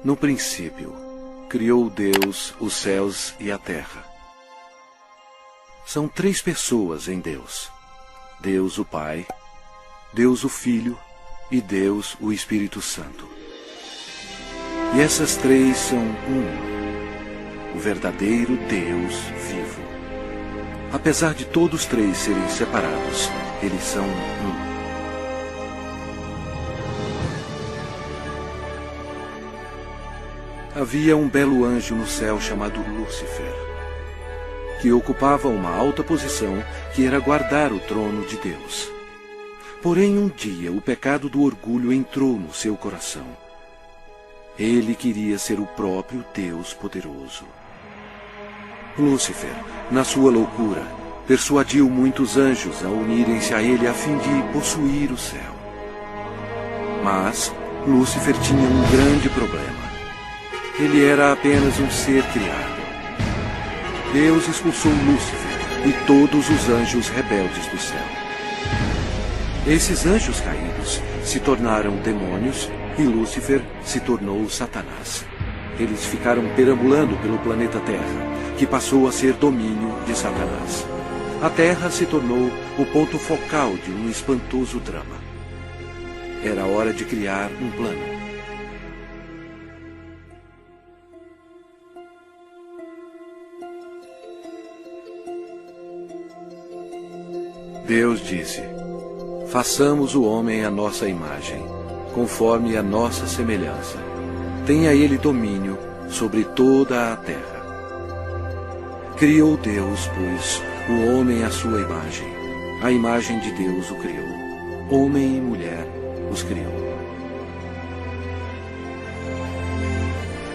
No princípio, criou Deus os céus e a terra. São três pessoas em Deus: Deus o Pai, Deus o Filho e Deus o Espírito Santo. E essas três são o verdadeiro Deus vivo. Apesar de todos três serem separados, eles são um. Havia um belo anjo no céu chamado Lúcifer, que ocupava uma alta posição que era guardar o trono de Deus. Porém, um dia o pecado do orgulho entrou no seu coração. Ele queria ser o próprio Deus poderoso. Lúcifer, na sua loucura, persuadiu muitos anjos a unirem-se a ele a fim de possuir o céu. Mas Lúcifer tinha um grande problema. Ele era apenas um ser criado. Deus expulsou Lúcifer e todos os anjos rebeldes do céu. Esses anjos caídos se tornaram demônios e Lúcifer se tornou Satanás. Eles ficaram perambulando pelo planeta Terra, que passou a ser domínio de Satanás. A Terra se tornou o ponto focal de um espantoso drama. Era hora de criar um plano. Deus disse: façamos o homem à nossa imagem, conforme a nossa semelhança. Tenha ele domínio sobre toda a terra. Criou Deus, pois, o homem à sua imagem. A imagem de Deus o criou. Homem e mulher os criou.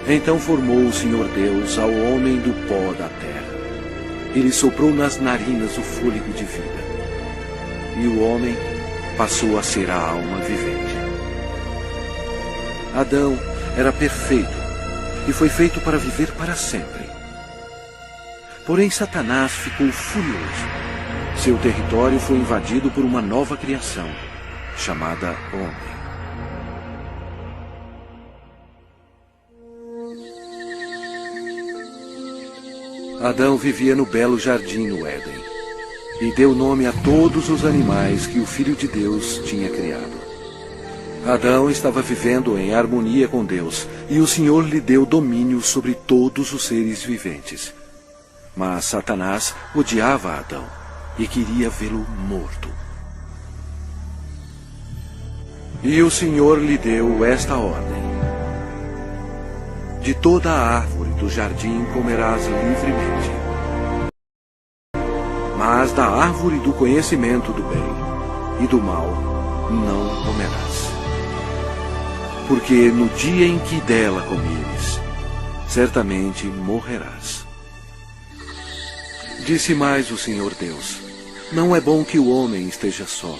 Então formou o Senhor Deus ao homem do pó da terra. Ele soprou nas narinas o fôlego de vida. E o homem passou a ser a alma vivente. Adão era perfeito e foi feito para viver para sempre. Porém, Satanás ficou furioso. Seu território foi invadido por uma nova criação, chamada homem. Adão vivia no belo jardim no Éden. E deu nome a todos os animais que o Filho de Deus tinha criado. Adão estava vivendo em harmonia com Deus, e o Senhor lhe deu domínio sobre todos os seres viventes. Mas Satanás odiava Adão e queria vê-lo morto. E o Senhor lhe deu esta ordem: de toda a árvore do jardim comerás livremente. Mas da árvore do conhecimento do bem e do mal não comerás. Porque no dia em que dela comeres, certamente morrerás. Disse mais o Senhor Deus: não é bom que o homem esteja só.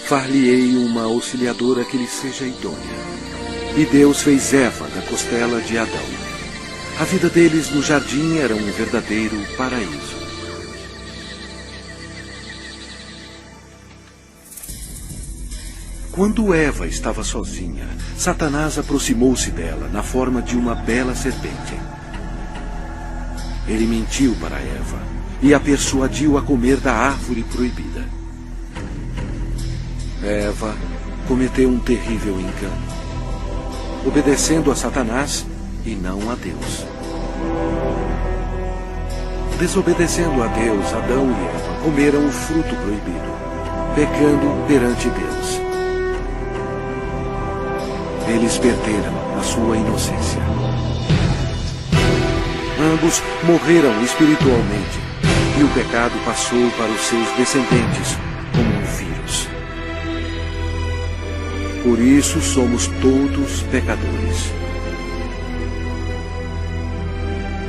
Far-lhe-ei uma auxiliadora que lhe seja idônea. E Deus fez Eva da costela de Adão. A vida deles no jardim era um verdadeiro paraíso. Quando Eva estava sozinha, Satanás aproximou-se dela na forma de uma bela serpente. Ele mentiu para Eva e a persuadiu a comer da árvore proibida. Eva cometeu um terrível engano, obedecendo a Satanás e não a Deus. Desobedecendo a Deus, Adão e Eva comeram o fruto proibido, pecando perante Deus. Eles perderam a sua inocência. Ambos morreram espiritualmente, e o pecado passou para os seus descendentes como um vírus. Por isso somos todos pecadores.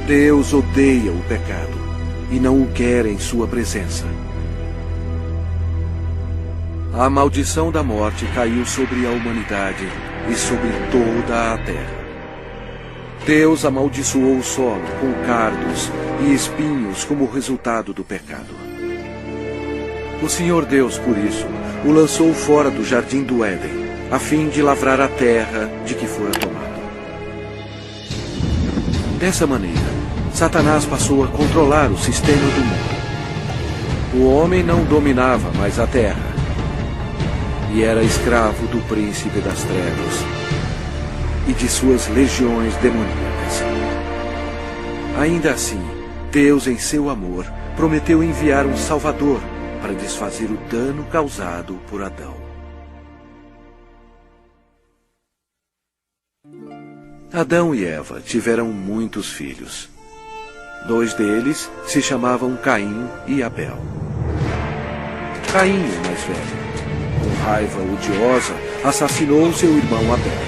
Deus odeia o pecado e não o quer em sua presença. A maldição da morte caiu sobre a humanidade e sobre toda a terra. Deus amaldiçoou o solo com cardos e espinhos como resultado do pecado. O Senhor Deus, por isso, o lançou fora do jardim do Éden, a fim de lavrar a terra de que fora tomado. Dessa maneira, Satanás passou a controlar o sistema do mundo. O homem não dominava mais a terra e era escravo do príncipe das trevas e de suas legiões demoníacas. Ainda assim, Deus, em seu amor, prometeu enviar um Salvador para desfazer o dano causado por Adão. Adão e Eva tiveram muitos filhos. 2 deles se chamavam Caim e Abel. Caim, o mais velho, com raiva odiosa, assassinou seu irmão Abel.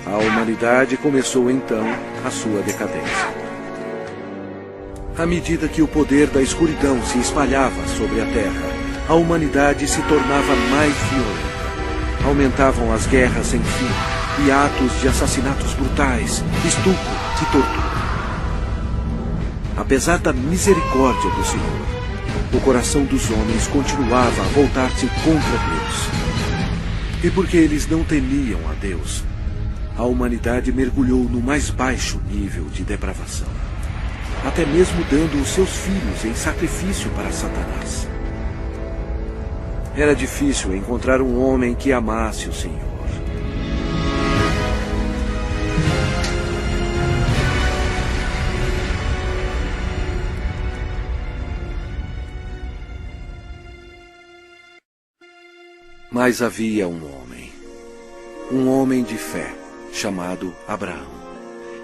A humanidade começou então a sua decadência. À medida que o poder da escuridão se espalhava sobre a terra, a humanidade se tornava mais violenta. Aumentavam as guerras sem fim e atos de assassinatos brutais, estupro e tortura. Apesar da misericórdia do Senhor, o coração dos homens continuava a voltar-se contra Deus. E porque eles não temiam a Deus, a humanidade mergulhou no mais baixo nível de depravação, até mesmo dando os seus filhos em sacrifício para Satanás. Era difícil encontrar um homem que amasse o Senhor. Mas havia um homem de fé, chamado Abraão.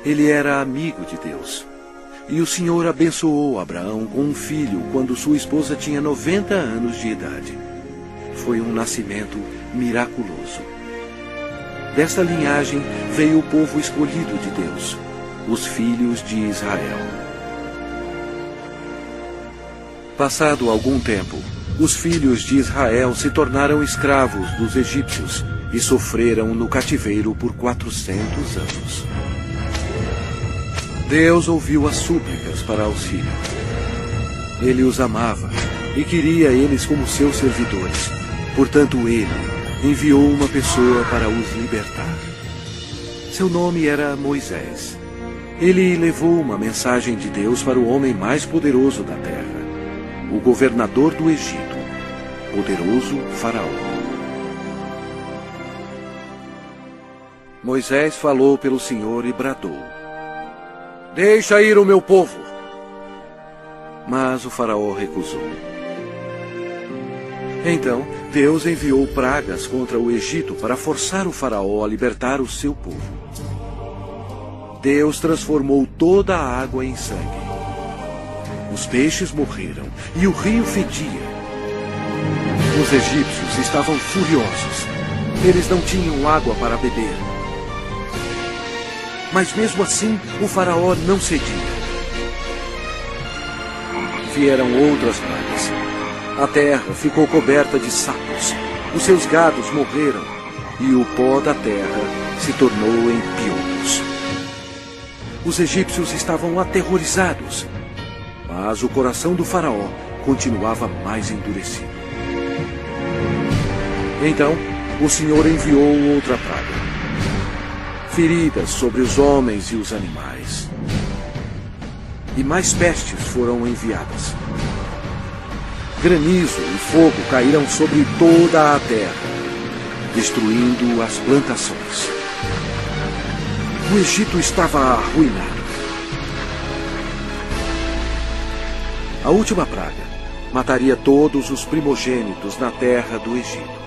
Ele era amigo de Deus. E o Senhor abençoou Abraão com um filho quando sua esposa tinha 90 anos de idade. Foi um nascimento miraculoso. Desta linhagem veio o povo escolhido de Deus, os filhos de Israel. Passado algum tempo, os filhos de Israel se tornaram escravos dos egípcios e sofreram no cativeiro por 400 anos. Deus ouviu as súplicas para auxílio. Ele os amava e queria eles como seus servidores. Portanto, ele enviou uma pessoa para os libertar. Seu nome era Moisés. Ele levou uma mensagem de Deus para o homem mais poderoso da terra, o governador do Egito, poderoso Faraó. Moisés falou pelo Senhor e bradou: "Deixa ir o meu povo." Mas o Faraó recusou. Então, Deus enviou pragas contra o Egito para forçar o Faraó a libertar o seu povo. Deus transformou toda a água em sangue. Os peixes morreram e o rio fedia. Os egípcios estavam furiosos. Eles não tinham água para beber. Mas mesmo assim, o Faraó não cedia. Vieram outras pragas. A terra ficou coberta de sapos. Os seus gados morreram e o pó da terra se tornou em piolhos. Os egípcios estavam aterrorizados, mas o coração do Faraó continuava mais endurecido. Então, o Senhor enviou outra praga: feridas sobre os homens e os animais. E mais pestes foram enviadas. Granizo e fogo caíram sobre toda a terra, destruindo as plantações. O Egito estava arruinado. A última praga mataria todos os primogênitos na terra do Egito.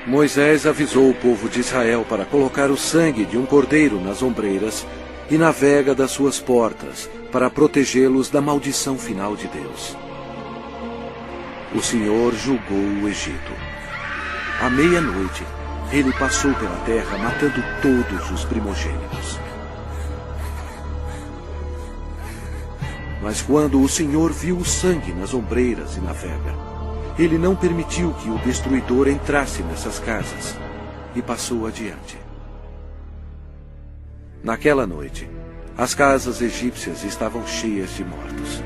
Moisés avisou o povo de Israel para colocar o sangue de um cordeiro nas ombreiras e na vega das suas portas, para protegê-los da maldição final de Deus. O Senhor julgou o Egito. À meia-noite, ele passou pela terra matando todos os primogênitos. Mas quando o Senhor viu o sangue nas ombreiras e na vega, ele não permitiu que o destruidor entrasse nessas casas e passou adiante. Naquela noite, as casas egípcias estavam cheias de mortos.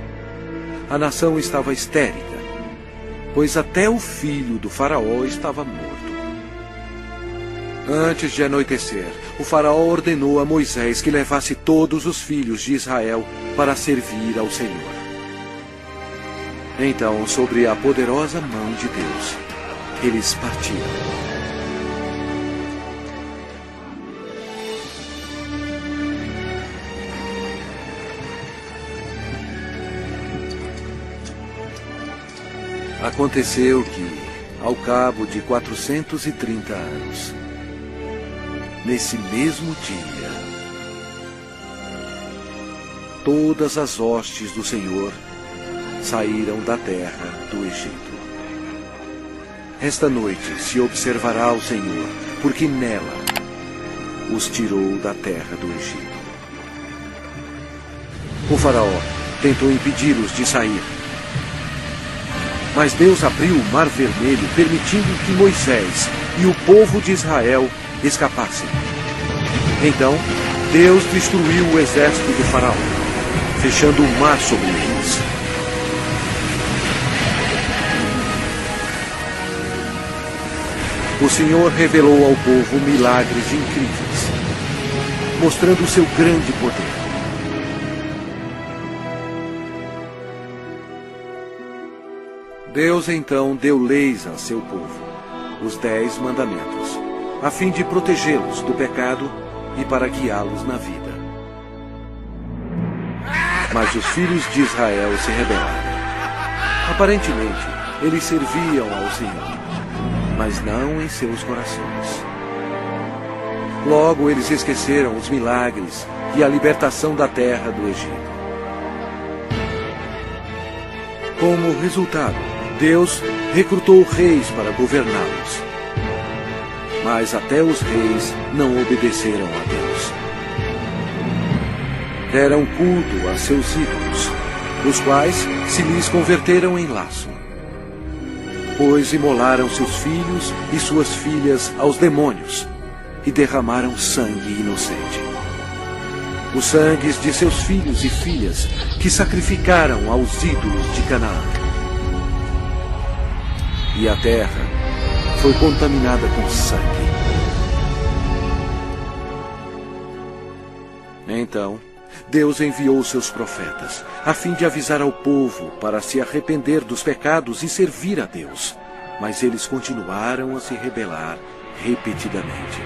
A nação estava histérica, pois até o filho do Faraó estava morto. Antes de anoitecer, o faraó ordenou a Moisés que levasse todos os filhos de Israel para servir ao Senhor. Então, sobre a poderosa mão de Deus, eles partiram. Aconteceu que, ao cabo de 430 anos, nesse mesmo dia, todas as hostes do Senhor saíram da terra do Egito. Esta noite se observará o Senhor, porque nela os tirou da terra do Egito. O faraó tentou impedi-los de sair, mas Deus abriu o Mar Vermelho, permitindo que Moisés e o povo de Israel escapassem. Então, Deus destruiu o exército do faraó, fechando o mar sobre eles. O Senhor revelou ao povo milagres incríveis, mostrando o seu grande poder. Deus então deu leis a seu povo, os 10 mandamentos, a fim de protegê-los do pecado e para guiá-los na vida. Mas os filhos de Israel se rebelaram. Aparentemente, eles serviam ao Senhor, mas não em seus corações. Logo, eles esqueceram os milagres e a libertação da terra do Egito. Como resultado, Deus recrutou reis para governá-los. Mas até os reis não obedeceram a Deus. Deram culto a seus ídolos, os quais se lhes converteram em laço. Pois imolaram seus filhos e suas filhas aos demônios e derramaram sangue inocente. Os sangues de seus filhos e filhas que sacrificaram aos ídolos de Canaã. E a terra foi contaminada com sangue. Então, Deus enviou seus profetas, a fim de avisar ao povo para se arrepender dos pecados e servir a Deus. Mas eles continuaram a se rebelar repetidamente.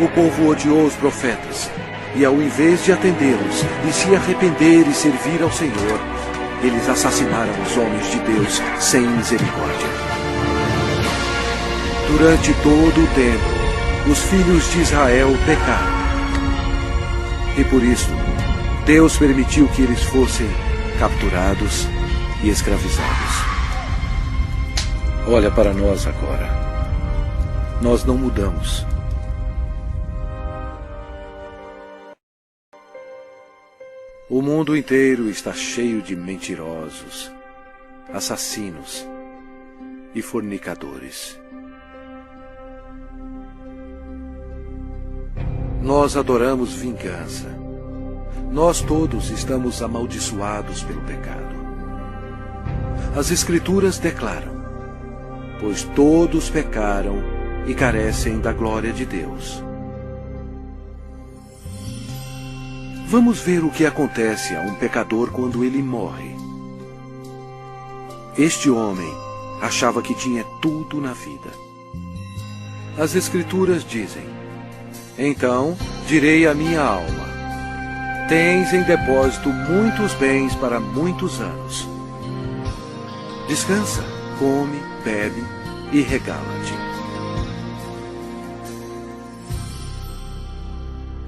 O povo odiou os profetas, e ao invés de atendê-los e se arrepender e servir ao Senhor, eles assassinaram os homens de Deus sem misericórdia. Durante todo o tempo, os filhos de Israel pecaram. E por isso, Deus permitiu que eles fossem capturados e escravizados. Olha para nós agora. Nós não mudamos. O mundo inteiro está cheio de mentirosos, assassinos e fornicadores. Nós adoramos vingança. Nós todos estamos amaldiçoados pelo pecado. As Escrituras declaram: pois todos pecaram e carecem da glória de Deus. Vamos ver o que acontece a um pecador quando ele morre. Este homem achava que tinha tudo na vida. As Escrituras dizem: então direi à minha alma: tens em depósito muitos bens para muitos anos. Descansa, come, bebe e regala-te.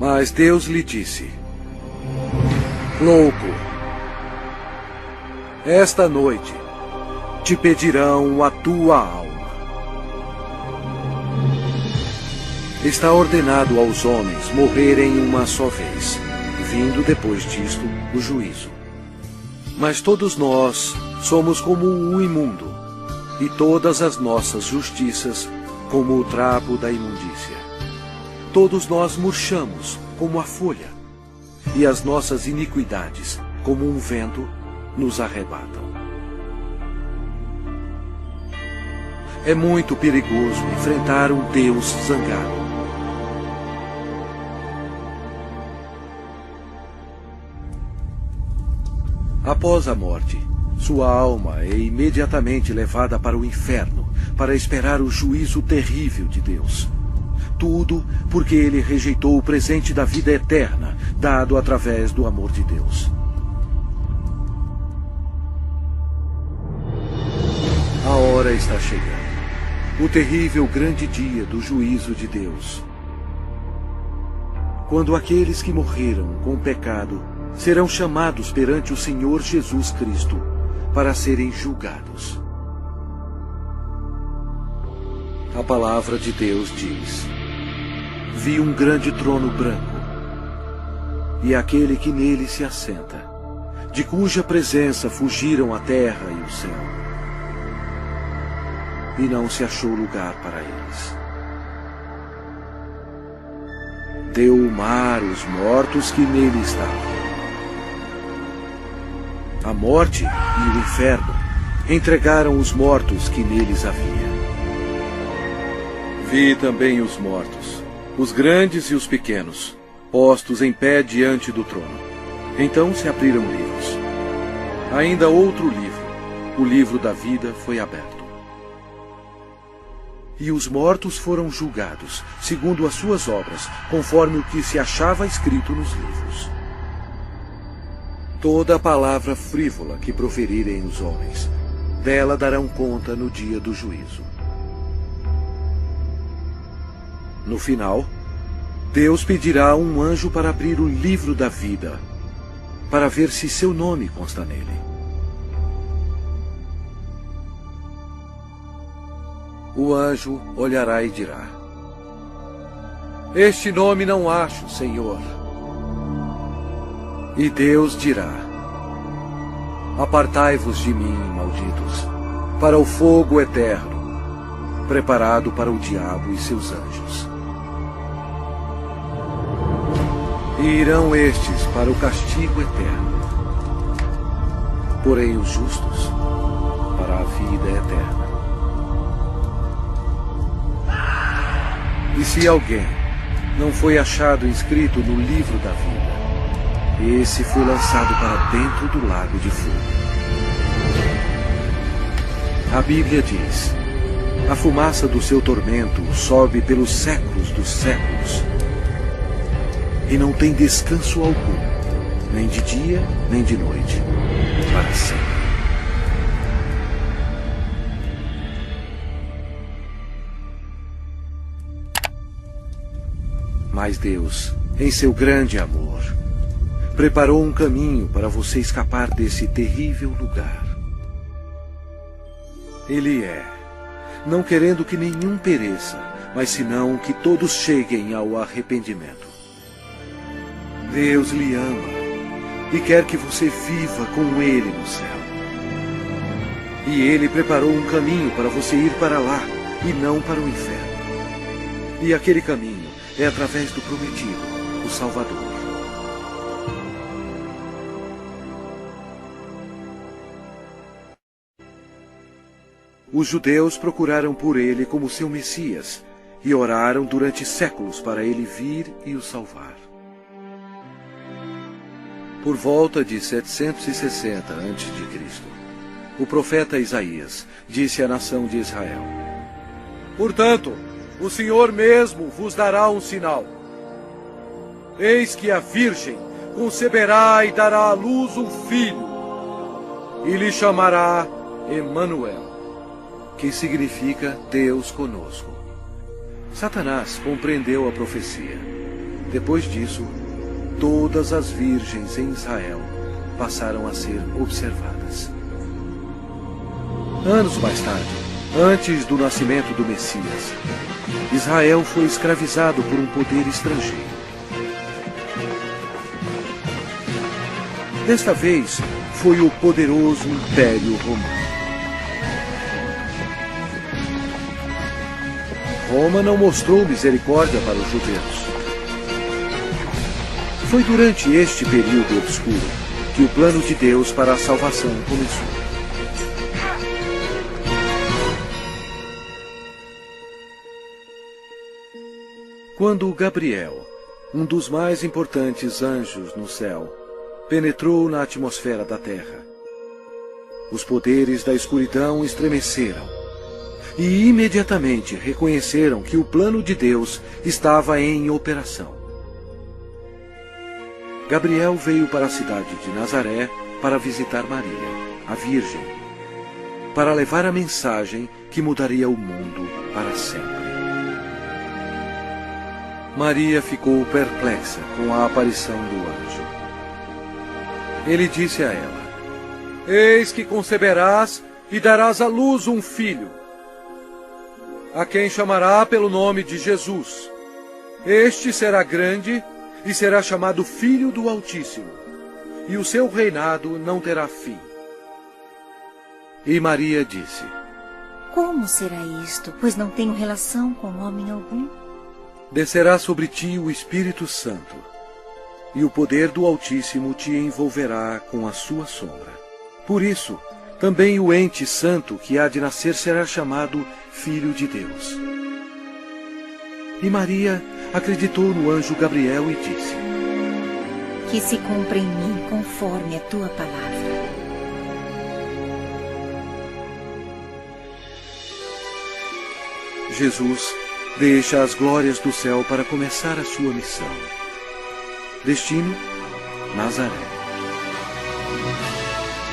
Mas Deus lhe disse: louco, esta noite te pedirão a tua alma. Está ordenado aos homens morrerem uma só vez, vindo depois disto o juízo. Mas todos nós somos como o imundo, e todas as nossas justiças como o trapo da imundícia. Todos nós murchamos como a folha, e as nossas iniquidades, como um vento, nos arrebatam. É muito perigoso enfrentar um Deus zangado. Após a morte, sua alma é imediatamente levada para o inferno para esperar o juízo terrível de Deus. Tudo porque ele rejeitou o presente da vida eterna, dado através do amor de Deus. A hora está chegando. O terrível grande dia do juízo de Deus. Quando aqueles que morreram com o pecado serão chamados perante o Senhor Jesus Cristo para serem julgados. A palavra de Deus diz: vi um grande trono branco, e aquele que nele se assenta, de cuja presença fugiram a terra e o céu, e não se achou lugar para eles. Deu o mar os mortos que nele estavam. A morte e o inferno entregaram os mortos que neles havia. Vi também os mortos, os grandes e os pequenos, postos em pé diante do trono. Então se abriram livros. Ainda outro livro, o livro da vida, foi aberto. E os mortos foram julgados, segundo as suas obras, conforme o que se achava escrito nos livros. Toda palavra frívola que proferirem os homens, dela darão conta no dia do juízo. No final, Deus pedirá um anjo para abrir o livro da vida, para ver se seu nome consta nele. O anjo olhará e dirá: este nome não acho, Senhor. E Deus dirá: apartai-vos de mim, malditos, para o fogo eterno, preparado para o diabo e seus anjos. E irão estes para o castigo eterno, porém os justos para a vida eterna. E se alguém não foi achado inscrito no livro da vida, esse foi lançado para dentro do lago de fogo. A Bíblia diz: a fumaça do seu tormento sobe pelos séculos dos séculos, e não tem descanso algum, nem de dia, nem de noite, para sempre. Mas Deus, em seu grande amor, preparou um caminho para você escapar desse terrível lugar. Ele não querendo que nenhum pereça, mas senão que todos cheguem ao arrependimento. Deus lhe ama e quer que você viva com Ele no céu. E Ele preparou um caminho para você ir para lá e não para o inferno. E aquele caminho é através do prometido, o Salvador. Os judeus procuraram por ele como seu Messias e oraram durante séculos para ele vir e o salvar. Por volta de 760 a.C., o profeta Isaías disse à nação de Israel: portanto, o Senhor mesmo vos dará um sinal. Eis que a Virgem conceberá e dará à luz um filho, e lhe chamará Emanuel, que significa Deus conosco. Satanás compreendeu a profecia. Depois disso, todas as virgens em Israel passaram a ser observadas. Anos mais tarde, antes do nascimento do Messias, Israel foi escravizado por um poder estrangeiro. Desta vez, foi o poderoso Império Romano. Roma não mostrou misericórdia para os judeus. Foi durante este período obscuro que o plano de Deus para a salvação começou. Quando Gabriel, um dos mais importantes anjos no céu, penetrou na atmosfera da terra, os poderes da escuridão estremeceram e imediatamente reconheceram que o plano de Deus estava em operação. Gabriel veio para a cidade de Nazaré para visitar Maria, a Virgem, para levar a mensagem que mudaria o mundo para sempre. Maria ficou perplexa com a aparição do anjo. Ele disse a ela: Eis que conceberás e darás à luz um filho, a quem chamará pelo nome de Jesus. Este será grande e será chamado Filho do Altíssimo, e o seu reinado não terá fim. E Maria disse: Como será isto, pois não tenho relação com homem algum? Descerá sobre ti o Espírito Santo, e o poder do Altíssimo te envolverá com a sua sombra. Por isso, também o ente santo que há de nascer será chamado Filho de Deus. E Maria acreditou no anjo Gabriel e disse: Que se cumpra em mim conforme a tua palavra. Jesus deixa as glórias do céu para começar a sua missão. Destino: Nazaré.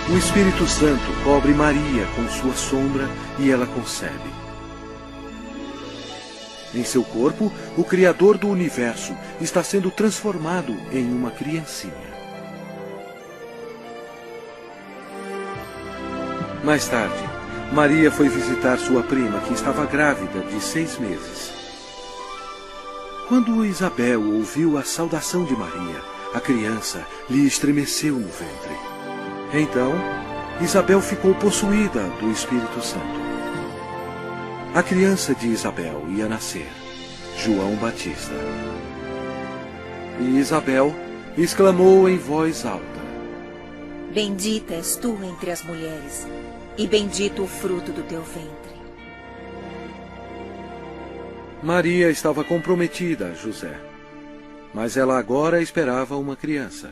O Espírito Santo cobre Maria com sua sombra e ela concebe. Em seu corpo, o Criador do universo está sendo transformado em uma criancinha. Mais tarde, Maria foi visitar sua prima, que estava grávida de 6 meses. Quando Isabel ouviu a saudação de Maria, a criança lhe estremeceu no ventre. Então, Isabel ficou possuída do Espírito Santo. A criança de Isabel ia nascer, João Batista. E Isabel exclamou em voz alta: Bendita és tu entre as mulheres, e bendito o fruto do teu ventre. Maria estava comprometida a José, mas ela agora esperava uma criança.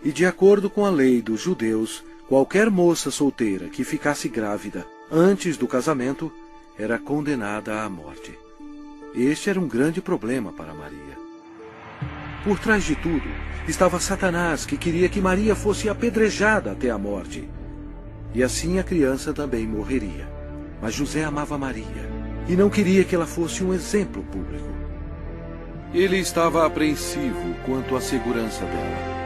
E de acordo com a lei dos judeus, qualquer moça solteira que ficasse grávida antes do casamento era condenada à morte. Este era um grande problema para Maria. Por trás de tudo estava Satanás, que queria que Maria fosse apedrejada até a morte. E assim a criança também morreria. Mas José amava Maria e não queria que ela fosse um exemplo público. Ele estava apreensivo quanto à segurança dela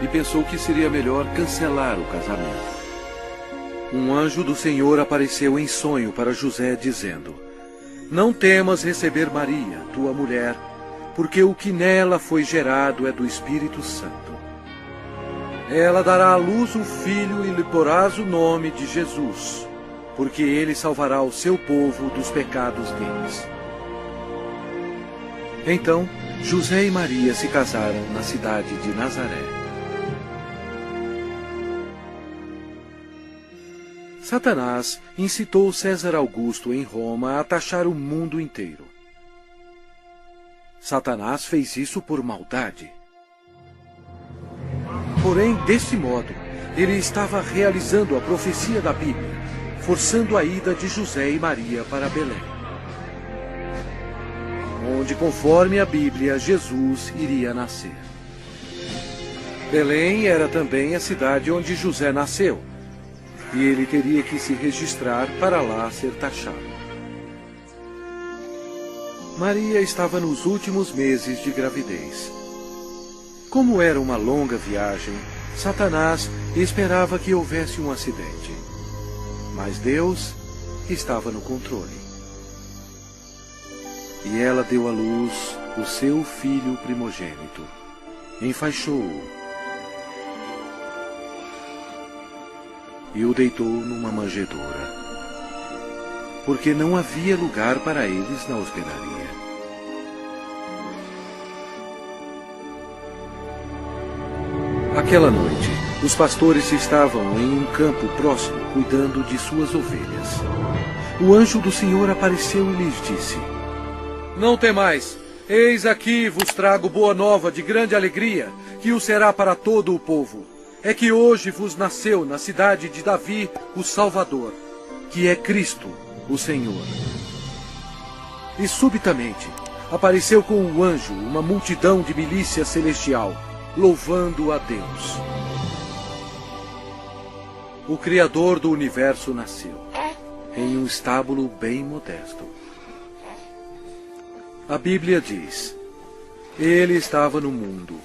e pensou que seria melhor cancelar o casamento. Um anjo do Senhor apareceu em sonho para José, dizendo: Não temas receber Maria, tua mulher, porque o que nela foi gerado é do Espírito Santo. Ela dará à luz um filho e lhe porás o nome de Jesus, porque ele salvará o seu povo dos pecados deles. Então, José e Maria se casaram na cidade de Nazaré. Satanás incitou César Augusto em Roma a taxar o mundo inteiro. Satanás fez isso por maldade. Porém, desse modo, ele estava realizando a profecia da Bíblia, forçando a ida de José e Maria para Belém, onde, conforme a Bíblia, Jesus iria nascer. Belém era também a cidade onde José nasceu, e ele teria que se registrar para lá ser taxado. Maria estava nos últimos meses de gravidez. Como era uma longa viagem, Satanás esperava que houvesse um acidente. Mas Deus estava no controle. E ela deu à luz o seu filho primogênito. Enfaixou-o e o deitou numa manjedoura, porque não havia lugar para eles na hospedaria. Aquela noite, os pastores estavam em um campo próximo, cuidando de suas ovelhas. O anjo do Senhor apareceu e lhes disse: Não temais, Eis aqui vos trago boa nova de grande alegria, que o será para todo o povo. É que hoje vos nasceu na cidade de Davi o Salvador, que é Cristo, o Senhor. E subitamente apareceu com um anjo uma multidão de milícia celestial, louvando a Deus. O Criador do universo nasceu, em um estábulo bem modesto. A Bíblia diz: Ele estava no mundo.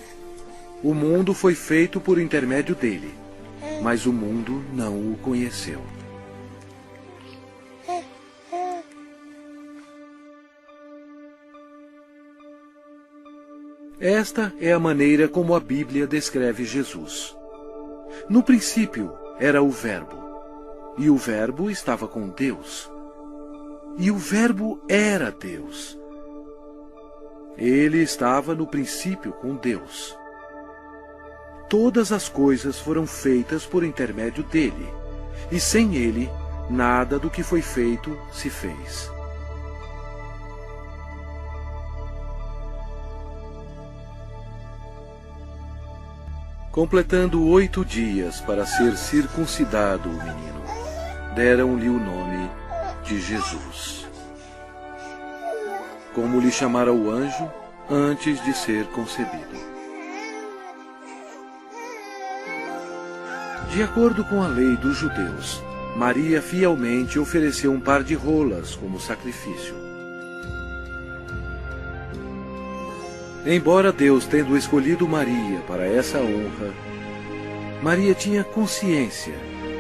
O mundo foi feito por intermédio dele, mas o mundo não o conheceu. Esta é a maneira como a Bíblia descreve Jesus. No princípio era o Verbo, e o Verbo estava com Deus, e o Verbo era Deus. Ele estava no princípio com Deus. Todas as coisas foram feitas por intermédio dele, e sem ele, nada do que foi feito se fez. Completando 8 dias para ser circuncidado o menino, deram-lhe o nome de Jesus, como lhe chamara o anjo antes de ser concebido. De acordo com a lei dos judeus, Maria fielmente ofereceu um par de rolas como sacrifício. Embora Deus tendo escolhido Maria para essa honra, Maria tinha consciência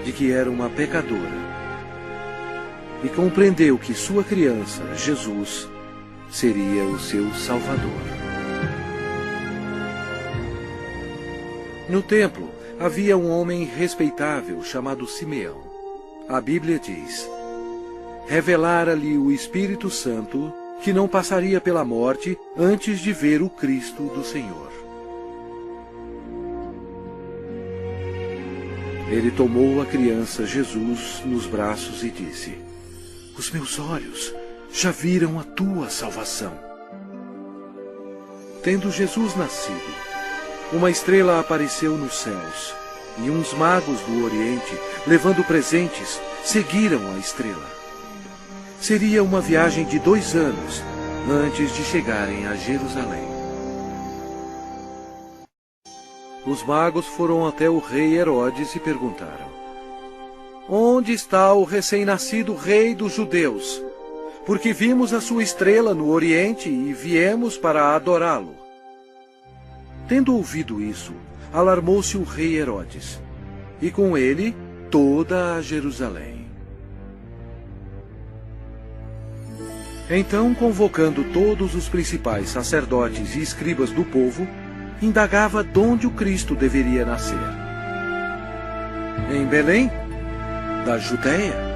de que era uma pecadora e compreendeu que sua criança, Jesus, seria o seu Salvador. No templo havia um homem respeitável chamado Simeão. A Bíblia diz: revelara-lhe o Espírito Santo que não passaria pela morte antes de ver o Cristo do Senhor. Ele tomou a criança Jesus nos braços e disse: os meus olhos já viram a tua salvação. Tendo Jesus nascido, uma estrela apareceu nos céus, e uns magos do Oriente, levando presentes, seguiram a estrela. Seria uma viagem de 2 anos antes de chegarem a Jerusalém. Os magos foram até o rei Herodes e perguntaram: onde está o recém-nascido rei dos judeus? Porque vimos a sua estrela no Oriente e viemos para adorá-lo. Tendo ouvido isso, alarmou-se o rei Herodes, e com ele toda a Jerusalém. Então, convocando todos os principais sacerdotes e escribas do povo, indagava donde o Cristo deveria nascer. Em Belém, da Judéia.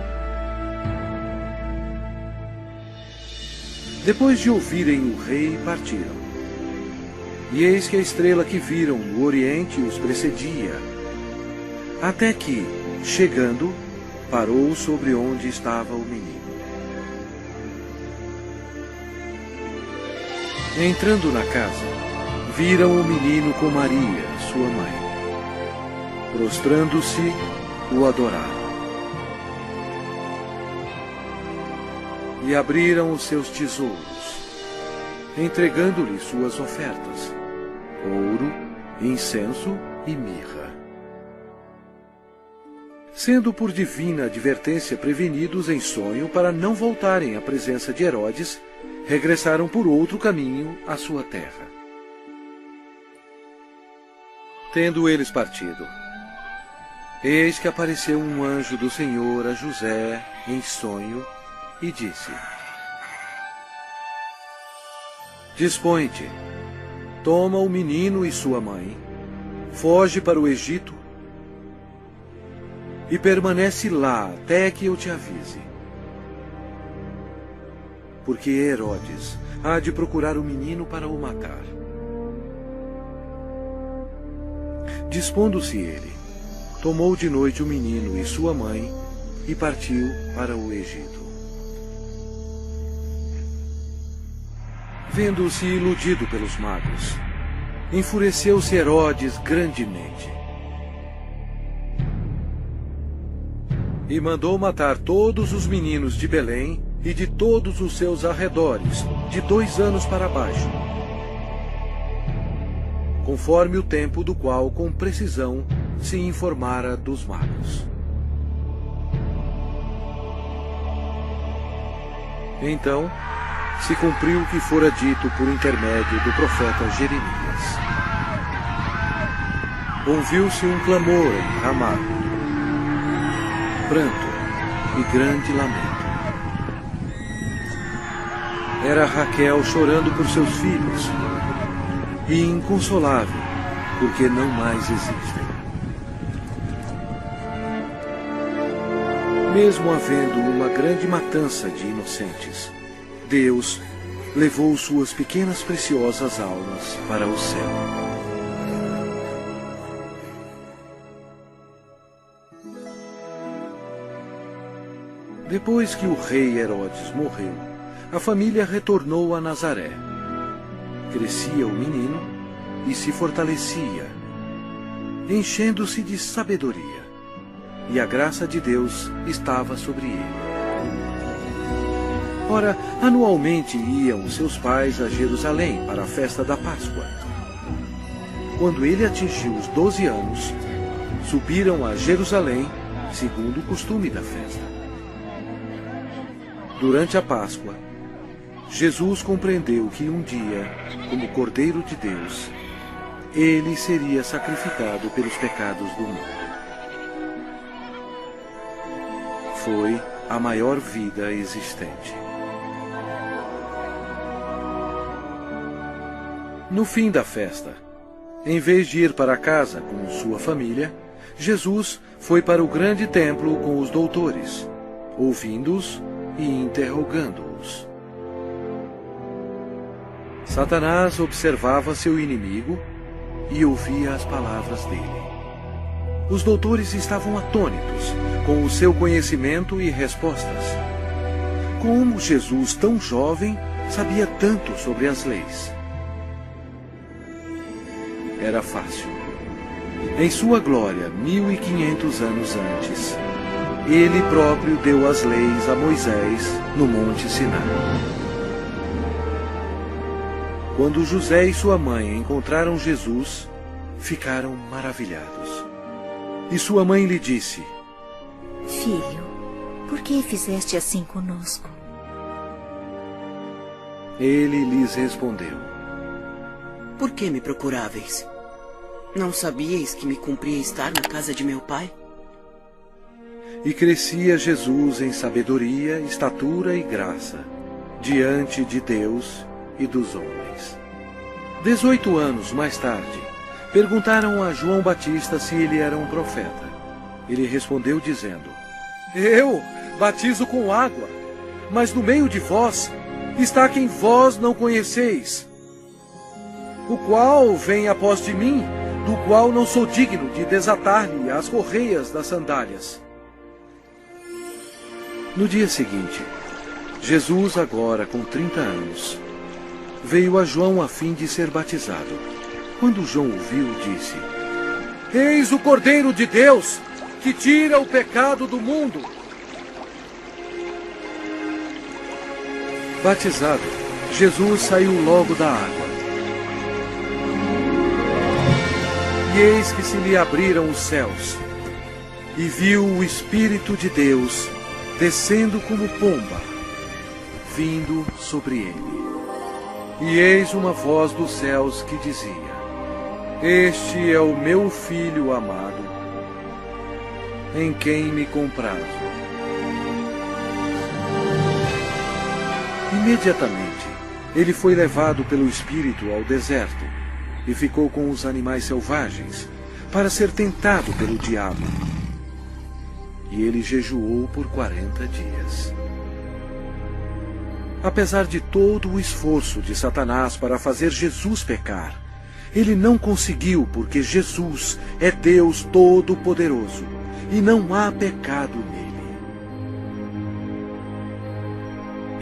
Depois de ouvirem o rei, partiram. E eis que a estrela que viram no Oriente os precedia, até que, chegando, parou sobre onde estava o menino. Entrando na casa, viram o menino com Maria, sua mãe. Prostrando-se, o adoraram. E abriram os seus tesouros, entregando-lhe suas ofertas: ouro, incenso e mirra. Sendo por divina advertência prevenidos em sonho para não voltarem à presença de Herodes, regressaram por outro caminho à sua terra. Tendo eles partido, eis que apareceu um anjo do Senhor a José em sonho e disse: dispõe-te, toma o menino e sua mãe, foge para o Egito e permanece lá até que eu te avise. Porque Herodes há de procurar o menino para o matar. Dispondo-se ele, tomou de noite o menino e sua mãe e partiu para o Egito. Vendo-se iludido pelos magos, enfureceu-se Herodes grandemente e mandou matar todos os meninos de Belém e de todos os seus arredores, de 2 anos para baixo, conforme o tempo do qual com precisão se informara dos magos. Então se cumpriu o que fora dito por intermédio do profeta Jeremias. Ouviu-se um clamor em Ramá, pranto e grande lamento. Era Raquel chorando por seus filhos, e inconsolável, porque não mais existem. Mesmo havendo uma grande matança de inocentes, Deus levou suas pequenas preciosas almas para o céu. Depois que o rei Herodes morreu, a família retornou a Nazaré. Crescia o menino e se fortalecia, enchendo-se de sabedoria, e a graça de Deus estava sobre ele. Ora, anualmente iam seus pais a Jerusalém para a festa da Páscoa. Quando ele atingiu os 12 anos, subiram a Jerusalém, segundo o costume da festa. Durante a Páscoa, Jesus compreendeu que um dia, como Cordeiro de Deus, ele seria sacrificado pelos pecados do mundo. Foi a maior vida existente. No fim da festa, em vez de ir para casa com sua família, Jesus foi para o grande templo com os doutores, ouvindo-os e interrogando-os. Satanás observava seu inimigo e ouvia as palavras dele. Os doutores estavam atônitos com o seu conhecimento e respostas. Como Jesus, tão jovem, sabia tanto sobre as leis? Era fácil. Em sua glória, 1500 anos antes, ele próprio deu as leis a Moisés no Monte Sinai. Quando José e sua mãe encontraram Jesus, ficaram maravilhados. E sua mãe lhe disse: Filho, por que fizeste assim conosco? Ele lhes respondeu: Por que me procuráveis? Não sabíeis que me cumpria estar na casa de meu pai? E crescia Jesus em sabedoria, estatura e graça, diante de Deus e dos homens. 18 anos mais tarde, perguntaram a João Batista se ele era um profeta. Ele respondeu dizendo: Eu batizo com água, mas no meio de vós está quem vós não conheceis, o qual vem após de mim, do qual não sou digno de desatar-lhe as correias das sandálias. No dia seguinte, Jesus, agora com 30 anos, veio a João a fim de ser batizado. Quando João o viu, disse: Eis o Cordeiro de Deus, que tira o pecado do mundo. Batizado, Jesus saiu logo da água. E eis que se lhe abriram os céus, e viu o Espírito de Deus descendo como pomba, vindo sobre ele. E eis uma voz dos céus que dizia: Este é o meu Filho amado, em quem me comprazo. Imediatamente, ele foi levado pelo Espírito ao deserto e ficou com os animais selvagens, para ser tentado pelo diabo. E ele jejuou por 40 dias. Apesar de todo o esforço de Satanás para fazer Jesus pecar, ele não conseguiu, porque Jesus é Deus Todo-Poderoso e não há pecado nele.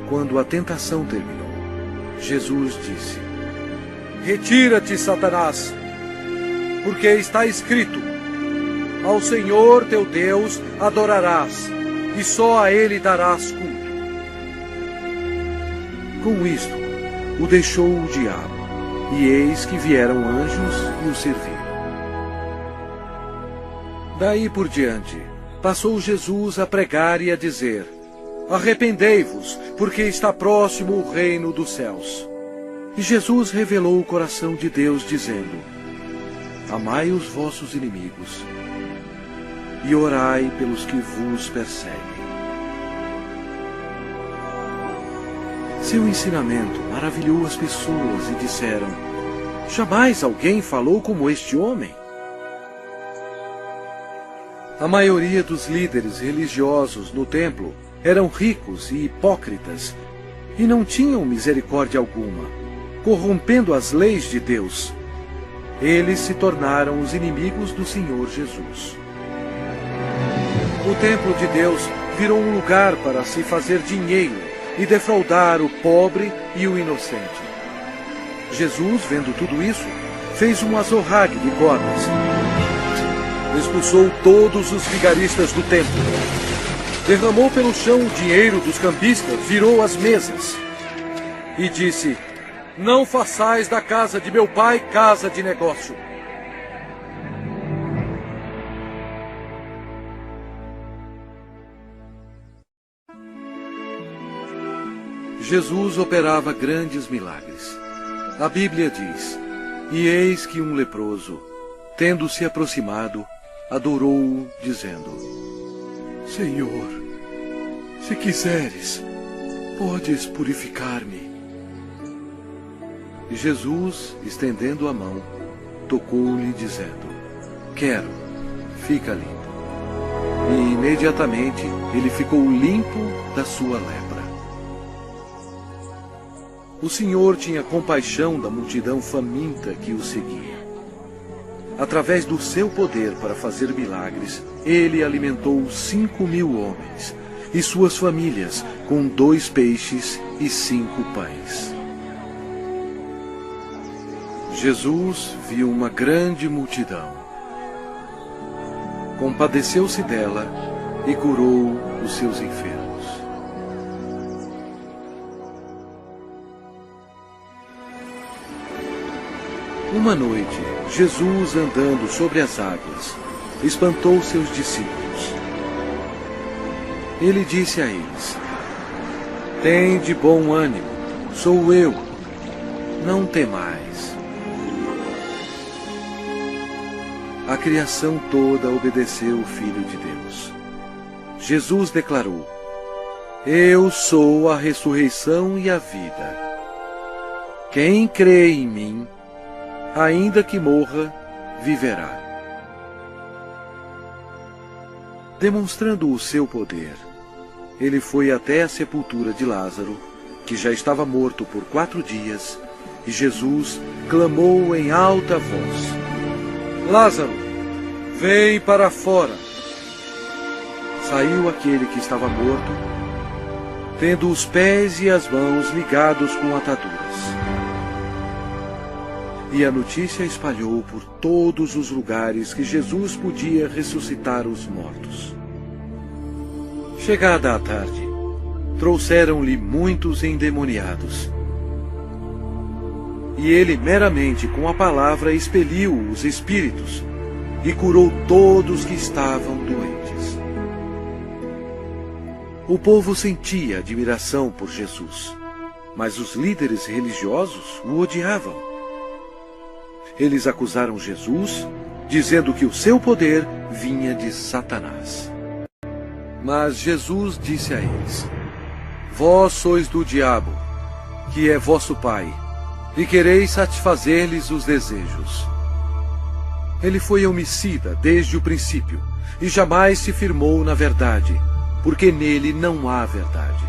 Quando a tentação terminou, Jesus disse: Retira-te, Satanás, porque está escrito: Ao Senhor teu Deus adorarás, e só a Ele darás culto. Com isto, o deixou o diabo, e eis que vieram anjos e o serviram. Daí por diante, passou Jesus a pregar e a dizer: Arrependei-vos, porque está próximo o reino dos céus. E Jesus revelou o coração de Deus, dizendo: Amai os vossos inimigos, e orai pelos que vos perseguem. Seu ensinamento maravilhou as pessoas e disseram: Jamais alguém falou como este homem. A maioria dos líderes religiosos no templo eram ricos e hipócritas e não tinham misericórdia alguma, corrompendo as leis de Deus. Eles se tornaram os inimigos do Senhor Jesus. O templo de Deus virou um lugar para se fazer dinheiro e defraudar o pobre e o inocente. Jesus, vendo tudo isso, fez um azorrague de cordas. Expulsou todos os vigaristas do templo. Derramou pelo chão o dinheiro dos cambistas, virou as mesas. E disse: Não façais da casa de meu pai casa de negócio. Jesus operava grandes milagres. A Bíblia diz: E eis que um leproso, tendo se aproximado, adorou-o, dizendo: Senhor, se quiseres, podes purificar-me. E Jesus, estendendo a mão, tocou-lhe, dizendo: Quero, fica limpo. E imediatamente ele ficou limpo da sua lepra. O Senhor tinha compaixão da multidão faminta que o seguia. Através do seu poder para fazer milagres, ele alimentou 5.000 homens e suas famílias com 2 peixes e 5 pães. Jesus viu uma grande multidão. Compadeceu-se dela e curou os seus enfermos. Uma noite, Jesus, andando sobre as águas, espantou seus discípulos. Ele disse a eles: Tende bom ânimo, sou eu, não temais. A criação toda obedeceu o Filho de Deus. Jesus declarou: Eu sou a ressurreição e a vida. Quem crê em mim, ainda que morra, viverá. Demonstrando o seu poder, ele foi até a sepultura de Lázaro, que já estava morto por 4 dias, e Jesus clamou em alta voz: Lázaro, vem para fora. Saiu aquele que estava morto, tendo os pés e as mãos ligados com ataduras. E a notícia espalhou por todos os lugares que Jesus podia ressuscitar os mortos. Chegada a tarde, trouxeram-lhe muitos endemoniados. E ele meramente com a palavra expeliu os espíritos e curou todos que estavam doentes. O povo sentia admiração por Jesus, mas os líderes religiosos o odiavam. Eles acusaram Jesus, dizendo que o seu poder vinha de Satanás. Mas Jesus disse a eles: Vós sois do diabo, que é vosso pai, e quereis satisfazer-lhes os desejos. Ele foi homicida desde o princípio, e jamais se firmou na verdade, porque nele não há verdade.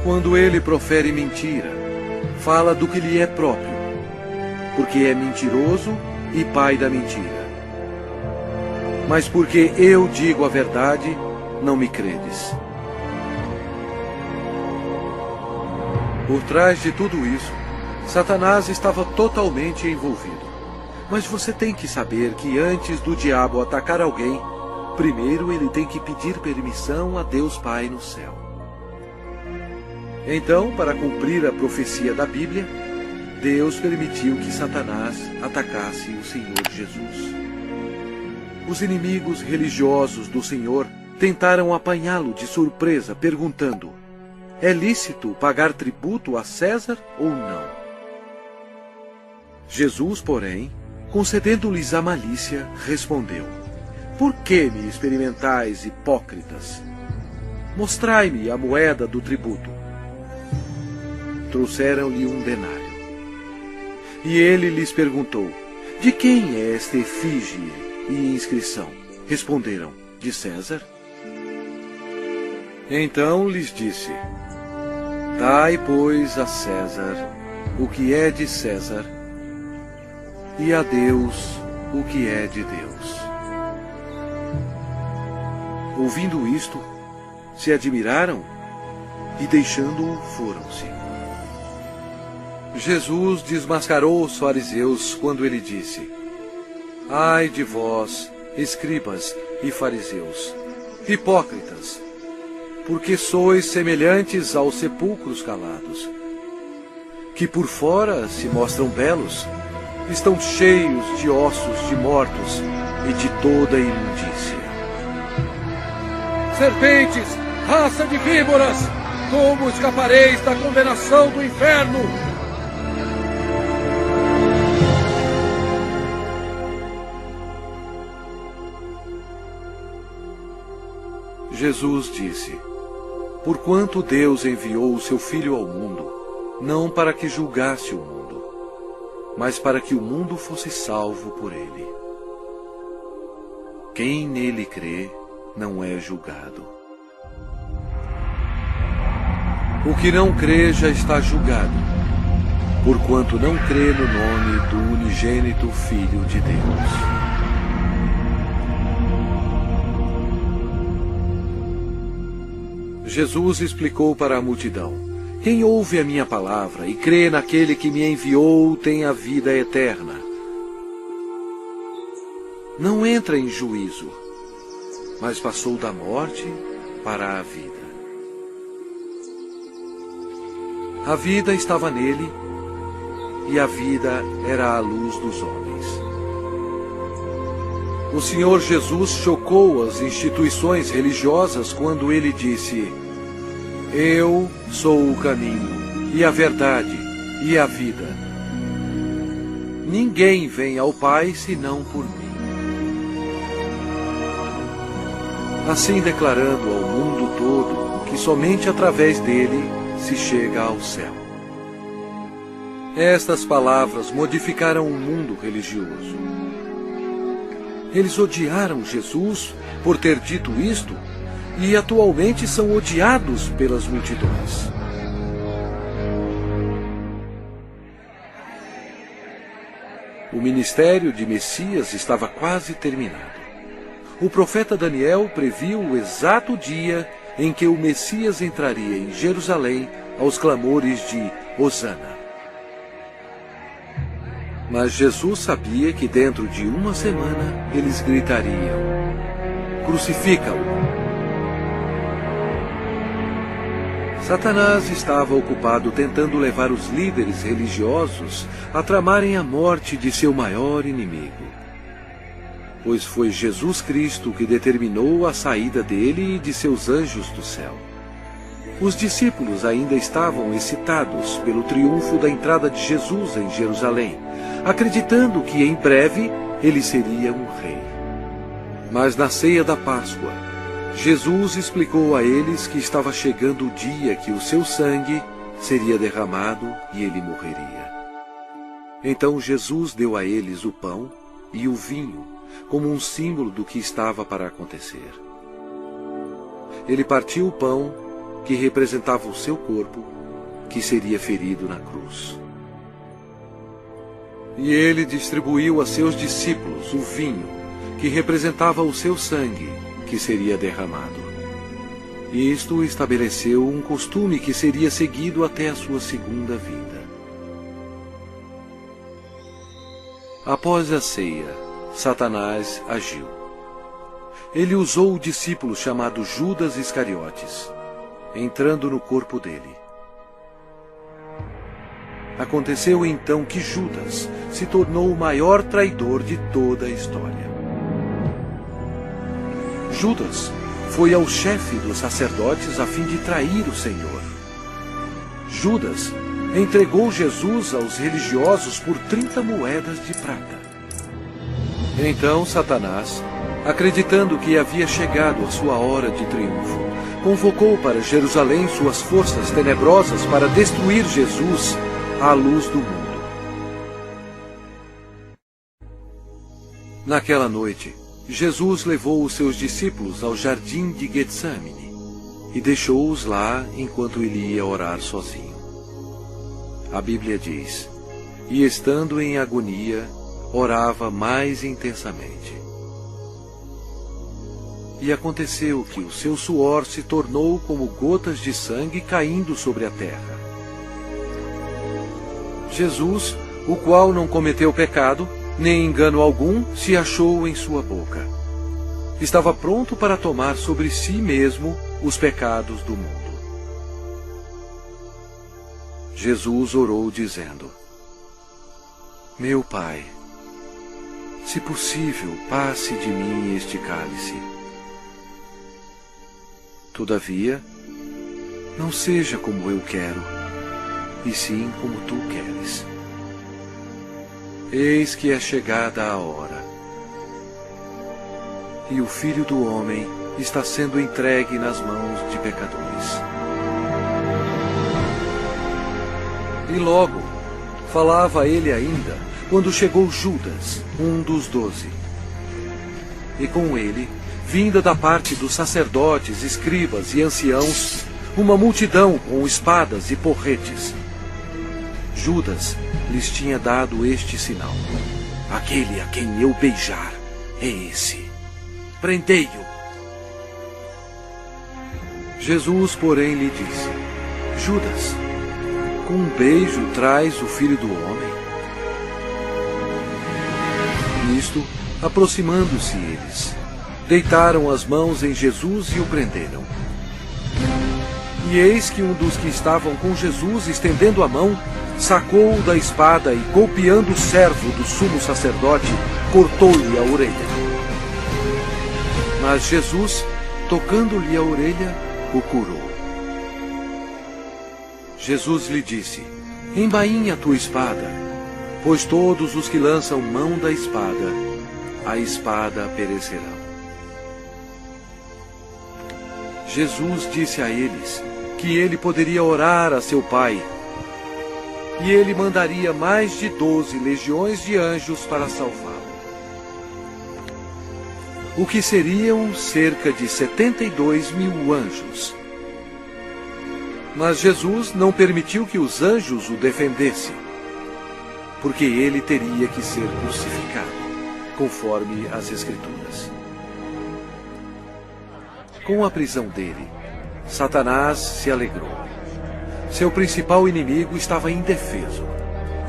Quando ele profere mentira, fala do que lhe é próprio, porque é mentiroso e pai da mentira. Mas porque eu digo a verdade, não me credes. Por trás de tudo isso, Satanás estava totalmente envolvido. Mas você tem que saber que antes do diabo atacar alguém, primeiro ele tem que pedir permissão a Deus Pai no céu. Então, para cumprir a profecia da Bíblia, Deus permitiu que Satanás atacasse o Senhor Jesus. Os inimigos religiosos do Senhor tentaram apanhá-lo de surpresa, perguntando: é lícito pagar tributo a César ou não? Jesus, porém, concedendo-lhes a malícia, respondeu: por que me experimentais, hipócritas? Mostrai-me a moeda do tributo. Trouxeram-lhe um denário. E ele lhes perguntou: de quem é esta efígie e inscrição? Responderam: de César. Então lhes disse: dai, pois, a César o que é de César, e a Deus o que é de Deus. Ouvindo isto, se admiraram e, deixando-o, foram-se. Jesus desmascarou os fariseus quando ele disse: ai de vós, escribas e fariseus, hipócritas, porque sois semelhantes aos sepulcros calados, que por fora se mostram belos, estão cheios de ossos de mortos e de toda imundícia. Serpentes, raça de víboras, como escapareis da condenação do inferno? Jesus disse: porquanto Deus enviou o seu Filho ao mundo, não para que julgasse o mundo, mas para que o mundo fosse salvo por ele. Quem nele crê não é julgado. O que não crê já está julgado, porquanto não crê no nome do unigênito Filho de Deus. Jesus explicou para a multidão: quem ouve a minha palavra e crê naquele que me enviou tem a vida eterna. Não entra em juízo, mas passou da morte para a vida. A vida estava nele, e a vida era a luz dos homens. O Senhor Jesus chocou as instituições religiosas quando ele disse: eu sou o caminho, e a verdade, e a vida. Ninguém vem ao Pai senão por mim. Assim declarando ao mundo todo que somente através dele se chega ao céu. Estas palavras modificaram o mundo religioso. Eles odiaram Jesus por ter dito isto e atualmente são odiados pelas multidões. O ministério de Messias estava quase terminado. O profeta Daniel previu o exato dia em que o Messias entraria em Jerusalém aos clamores de Hosana. Mas Jesus sabia que dentro de uma semana eles gritariam: crucifica-o! Satanás estava ocupado tentando levar os líderes religiosos a tramarem a morte de seu maior inimigo. Pois foi Jesus Cristo que determinou a saída dele e de seus anjos do céu. Os discípulos ainda estavam excitados pelo triunfo da entrada de Jesus em Jerusalém, acreditando que em breve ele seria um rei. Mas na ceia da Páscoa, Jesus explicou a eles que estava chegando o dia que o seu sangue seria derramado e ele morreria. Então Jesus deu a eles o pão e o vinho, como um símbolo do que estava para acontecer. Ele partiu o pão, que representava o seu corpo, que seria ferido na cruz. E ele distribuiu a seus discípulos o vinho, que representava o seu sangue, que seria derramado. Isto estabeleceu um costume que seria seguido até a sua segunda vinda. Após a ceia, Satanás agiu. Ele usou o discípulo chamado Judas Iscariotes, entrando no corpo dele. Aconteceu então que Judas se tornou o maior traidor de toda a história. Judas foi ao chefe dos sacerdotes a fim de trair o Senhor. Judas entregou Jesus aos religiosos por 30 moedas de prata. Então Satanás, acreditando que havia chegado a sua hora de triunfo, convocou para Jerusalém suas forças tenebrosas para destruir Jesus, a luz do mundo. Naquela noite, Jesus levou os seus discípulos ao jardim de Getsamine e deixou-os lá enquanto ele ia orar sozinho. A Bíblia diz: e estando em agonia, orava mais intensamente. E aconteceu que o seu suor se tornou como gotas de sangue caindo sobre a terra. Jesus, o qual não cometeu pecado, nem engano algum se achou em sua boca. Estava pronto para tomar sobre si mesmo os pecados do mundo. Jesus orou dizendo: meu Pai, se possível, passe de mim este cálice. Todavia, não seja como eu quero, e sim como tu queres. Eis que é chegada a hora, e o Filho do Homem está sendo entregue nas mãos de pecadores. E logo, falava ele ainda, quando chegou Judas, um dos 12. E com ele, vinda da parte dos sacerdotes, escribas e anciãos, uma multidão com espadas e porretes. Judas lhes tinha dado este sinal: aquele a quem eu beijar é esse. Prendei-o. Jesus, porém, lhe disse: Judas, com um beijo traz o Filho do Homem? Nisto, aproximando-se eles, deitaram as mãos em Jesus e o prenderam. E eis que um dos que estavam com Jesus, estendendo a mão, sacou-o da espada e, golpeando o servo do sumo sacerdote, cortou-lhe a orelha. Mas Jesus, tocando-lhe a orelha, o curou. Jesus lhe disse: embainha a tua espada, pois todos os que lançam mão da espada, a espada perecerão. Jesus disse a eles que ele poderia orar a seu Pai, e ele mandaria mais de 12 legiões de anjos para salvá-lo. O que seriam cerca de 72.000 anjos. Mas Jesus não permitiu que os anjos o defendessem, porque ele teria que ser crucificado, conforme as Escrituras. Com a prisão dele, Satanás se alegrou. Seu principal inimigo estava indefeso,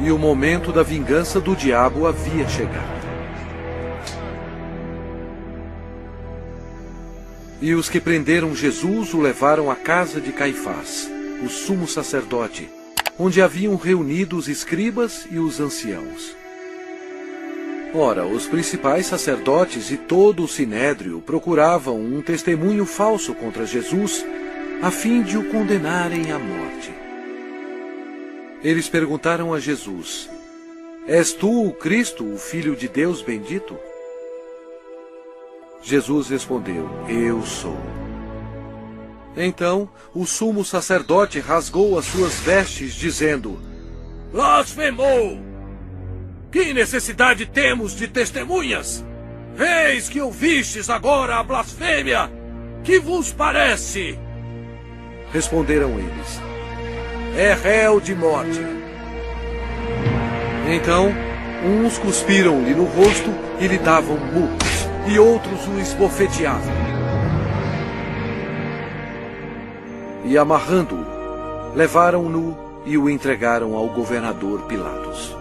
e o momento da vingança do diabo havia chegado. E os que prenderam Jesus o levaram à casa de Caifás, o sumo sacerdote, onde haviam reunido os escribas e os anciãos. Ora, os principais sacerdotes e todo o sinédrio procuravam um testemunho falso contra Jesus, a fim de o condenarem à morte. Eles perguntaram a Jesus: és tu o Cristo, o Filho de Deus bendito? Jesus respondeu: eu sou. Então o sumo sacerdote rasgou as suas vestes, dizendo: blasfemou! Que necessidade temos de testemunhas? Eis que ouvistes agora a blasfêmia! Que vos parece? Responderam eles: é réu de morte. Então, uns cuspiram-lhe no rosto e lhe davam murros, e outros o esbofeteavam. e, amarrando-o, levaram-no e o entregaram ao governador Pilatos.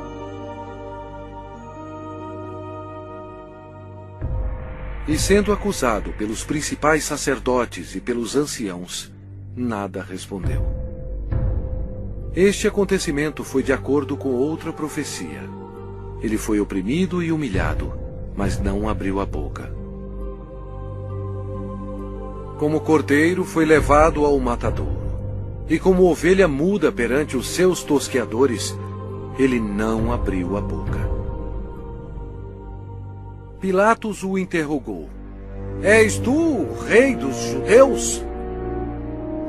E sendo acusado pelos principais sacerdotes e pelos anciãos, nada respondeu. Este acontecimento foi de acordo com outra profecia. Ele foi oprimido e humilhado, mas não abriu a boca. Como cordeiro foi levado ao matadouro, e como ovelha muda perante os seus tosqueadores, ele não abriu a boca. Pilatos o interrogou: És tu o rei dos judeus?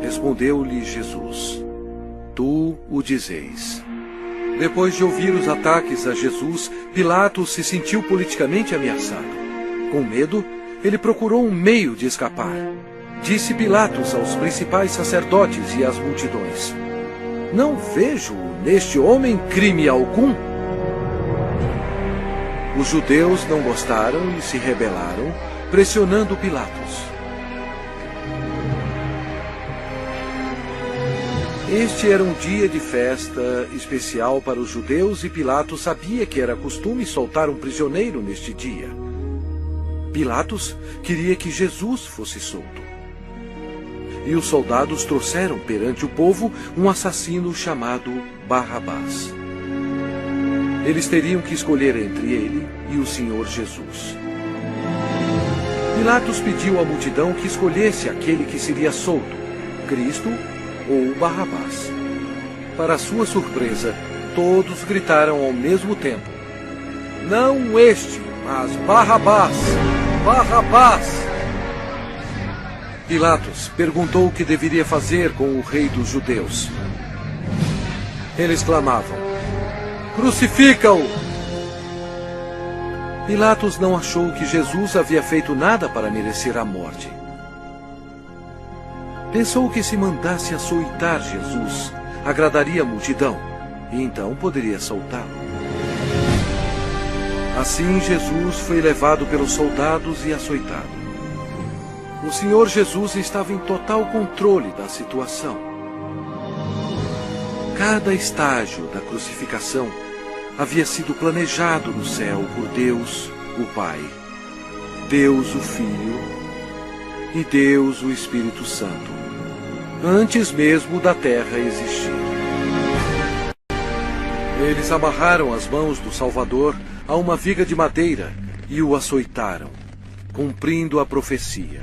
Respondeu-lhe Jesus: Tu o dizeis. Depois de ouvir os ataques a Jesus, Pilatos se sentiu politicamente ameaçado. Com medo, ele procurou um meio de escapar. Disse Pilatos aos principais sacerdotes e às multidões: Não vejo neste homem crime algum. Os judeus não gostaram e se rebelaram, pressionando Pilatos. Este era um dia de festa especial para os judeus e Pilatos sabia que era costume soltar um prisioneiro neste dia. Pilatos queria que Jesus fosse solto. E os soldados trouxeram perante o povo um assassino chamado Barrabás. Eles teriam que escolher entre ele e o Senhor Jesus. Pilatos pediu à multidão que escolhesse aquele que seria solto, Cristo ou Barrabás. Para sua surpresa, todos gritaram ao mesmo tempo: Não este, mas Barrabás! Barrabás! Pilatos perguntou o que deveria fazer com o rei dos judeus. Eles clamavam: Crucifica-o! Pilatos não achou que Jesus havia feito nada para merecer a morte. Pensou que se mandasse açoitar Jesus, agradaria a multidão, e então poderia soltá-lo. Assim Jesus foi levado pelos soldados e açoitado. O Senhor Jesus estava em total controle da situação. Cada estágio da crucificação havia sido planejado no céu por Deus, o Pai, Deus, o Filho e Deus, o Espírito Santo, antes mesmo da terra existir. Eles amarraram as mãos do Salvador a uma viga de madeira e o açoitaram, cumprindo a profecia: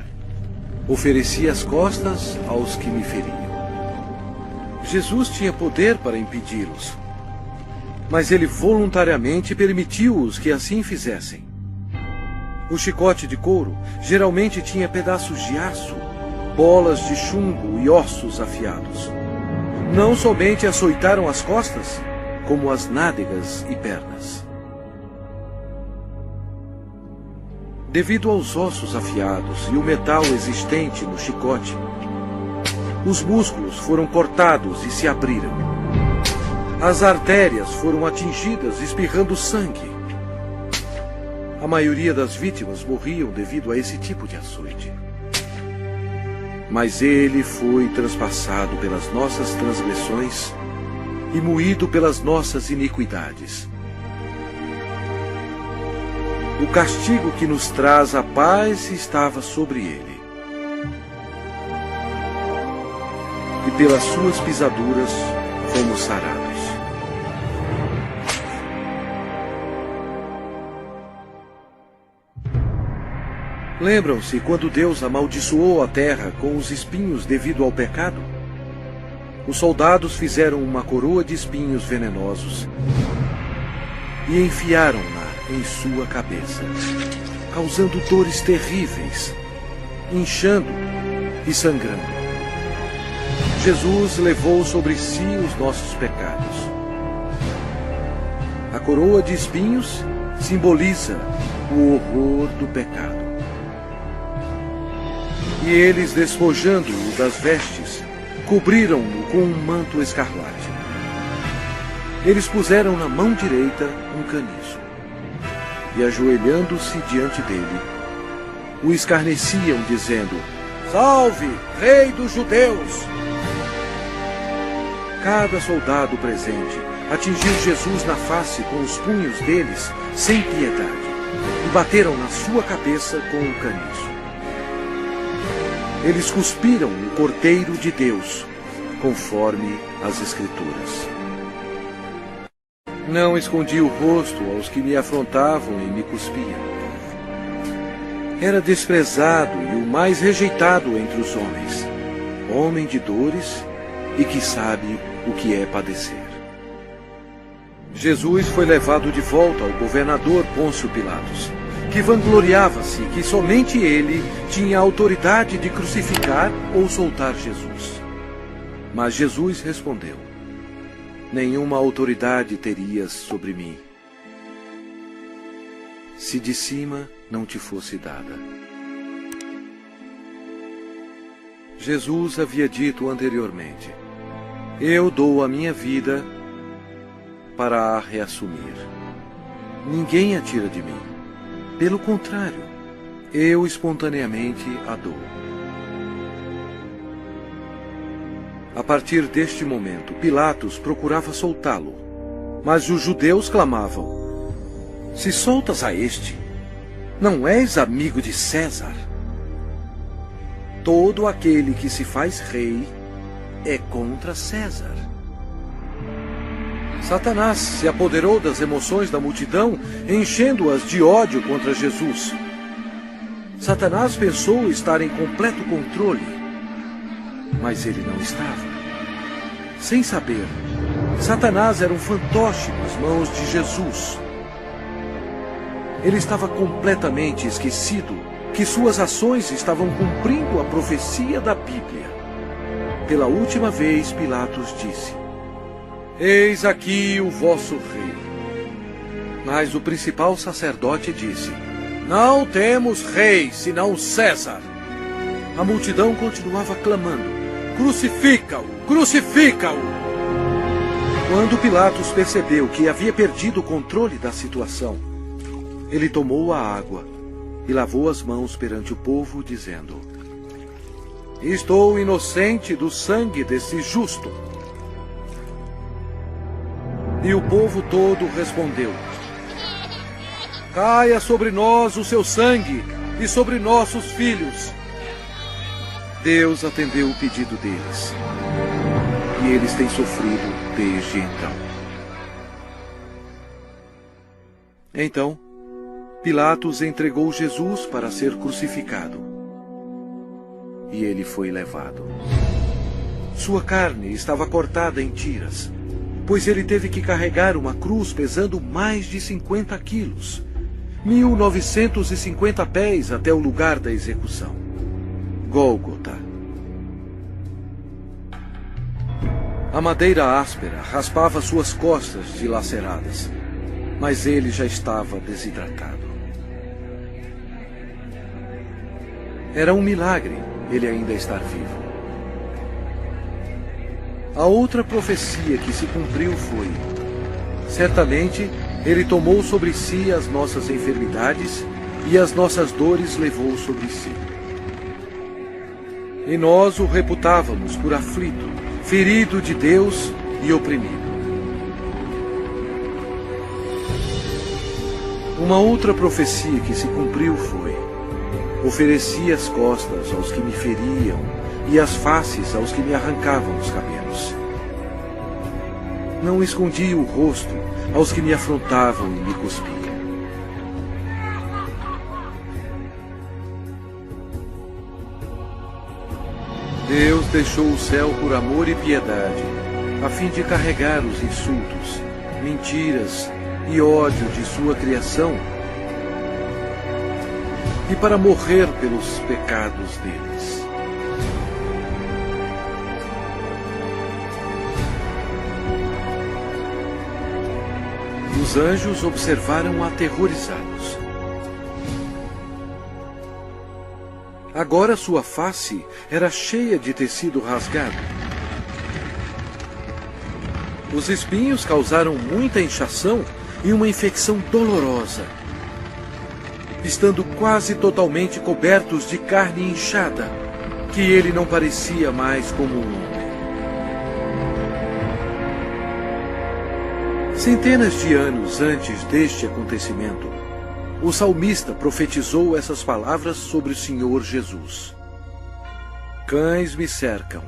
Ofereci as costas aos que me feriam. Jesus tinha poder para impedi-los, mas ele voluntariamente permitiu-os que assim fizessem. O chicote de couro geralmente tinha pedaços de aço, bolas de chumbo e ossos afiados. Não somente açoitaram as costas, como as nádegas e pernas. Devido aos ossos afiados e o metal existente no chicote, os músculos foram cortados e se abriram. As artérias foram atingidas, espirrando sangue. A maioria das vítimas morriam devido a esse tipo de açoite. Mas ele foi transpassado pelas nossas transgressões e moído pelas nossas iniquidades. O castigo que nos traz a paz estava sobre ele. E pelas suas pisaduras fomos sarados. Lembram-se quando Deus amaldiçoou a terra com os espinhos devido ao pecado? Os soldados fizeram uma coroa de espinhos venenosos e enfiaram-na em sua cabeça, causando dores terríveis, inchando e sangrando. Jesus levou sobre si os nossos pecados. A coroa de espinhos simboliza o horror do pecado. E eles, despojando-o das vestes, cobriram-no com um manto escarlate. Eles puseram na mão direita um caniço, e ajoelhando-se diante dele, o escarneciam, dizendo: Salve, Rei dos Judeus! Cada soldado presente atingiu Jesus na face com os punhos deles sem piedade e bateram na sua cabeça com um caniço. Eles cuspiram o Cordeiro de Deus, conforme as Escrituras. Não escondi o rosto aos que me afrontavam e me cuspiam. Era desprezado e o mais rejeitado entre os homens, homem de dores e que sabe o que é padecer. Jesus foi levado de volta ao governador Pôncio Pilatos, que vangloriava-se que somente ele tinha a autoridade de crucificar ou soltar Jesus. Mas Jesus respondeu: nenhuma autoridade terias sobre mim, se de cima não te fosse dada. Jesus havia dito anteriormente: eu dou a minha vida para a reassumir. Ninguém a tira de mim. Pelo contrário, eu espontaneamente a dou. A partir deste momento, Pilatos procurava soltá-lo, mas os judeus clamavam: se soltas a este, não és amigo de César? Todo aquele que se faz rei é contra César. Satanás se apoderou das emoções da multidão, enchendo-as de ódio contra Jesus. Satanás pensou estar em completo controle, mas ele não estava. Sem saber, Satanás era um fantoche nas mãos de Jesus. Ele estava completamente esquecido que suas ações estavam cumprindo a profecia da Bíblia. Pela última vez, Pilatos disse: eis aqui o vosso rei. Mas o principal sacerdote disse: não temos rei, senão César. A multidão continuava clamando: crucifica-o, crucifica-o! Quando Pilatos percebeu que havia perdido o controle da situação, ele tomou a água e lavou as mãos perante o povo, dizendo: estou inocente do sangue desse justo. E o povo todo respondeu: caia sobre nós o seu sangue e sobre nossos filhos. Deus atendeu o pedido deles, e eles têm sofrido desde então. Então, Pilatos entregou Jesus para ser crucificado, e ele foi levado. Sua carne estava cortada em tiras, pois ele teve que carregar uma cruz pesando mais de 50 quilos, 1950 pés até o lugar da execução, Gólgota. A madeira áspera raspava suas costas dilaceradas, mas ele já estava desidratado. Era um milagre ele ainda estar vivo. A outra profecia que se cumpriu foi: certamente ele tomou sobre si as nossas enfermidades e as nossas dores levou sobre si. E nós o reputávamos por aflito, ferido de Deus e oprimido. Uma outra profecia que se cumpriu foi: ofereci as costas aos que me feriam e as faces aos que me arrancavam os cabelos. Não escondi o rosto aos que me afrontavam e me cuspiam. Deus deixou o céu por amor e piedade, a fim de carregar os insultos, mentiras e ódio de sua criação, e para morrer pelos pecados deles. Os anjos observaram aterrorizados. Agora sua face era cheia de tecido rasgado. Os espinhos causaram muita inchação e uma infecção dolorosa, estando quase totalmente cobertos de carne inchada, que ele não parecia mais como um homem. Centenas de anos antes deste acontecimento, o salmista profetizou essas palavras sobre o Senhor Jesus. Cães me cercam.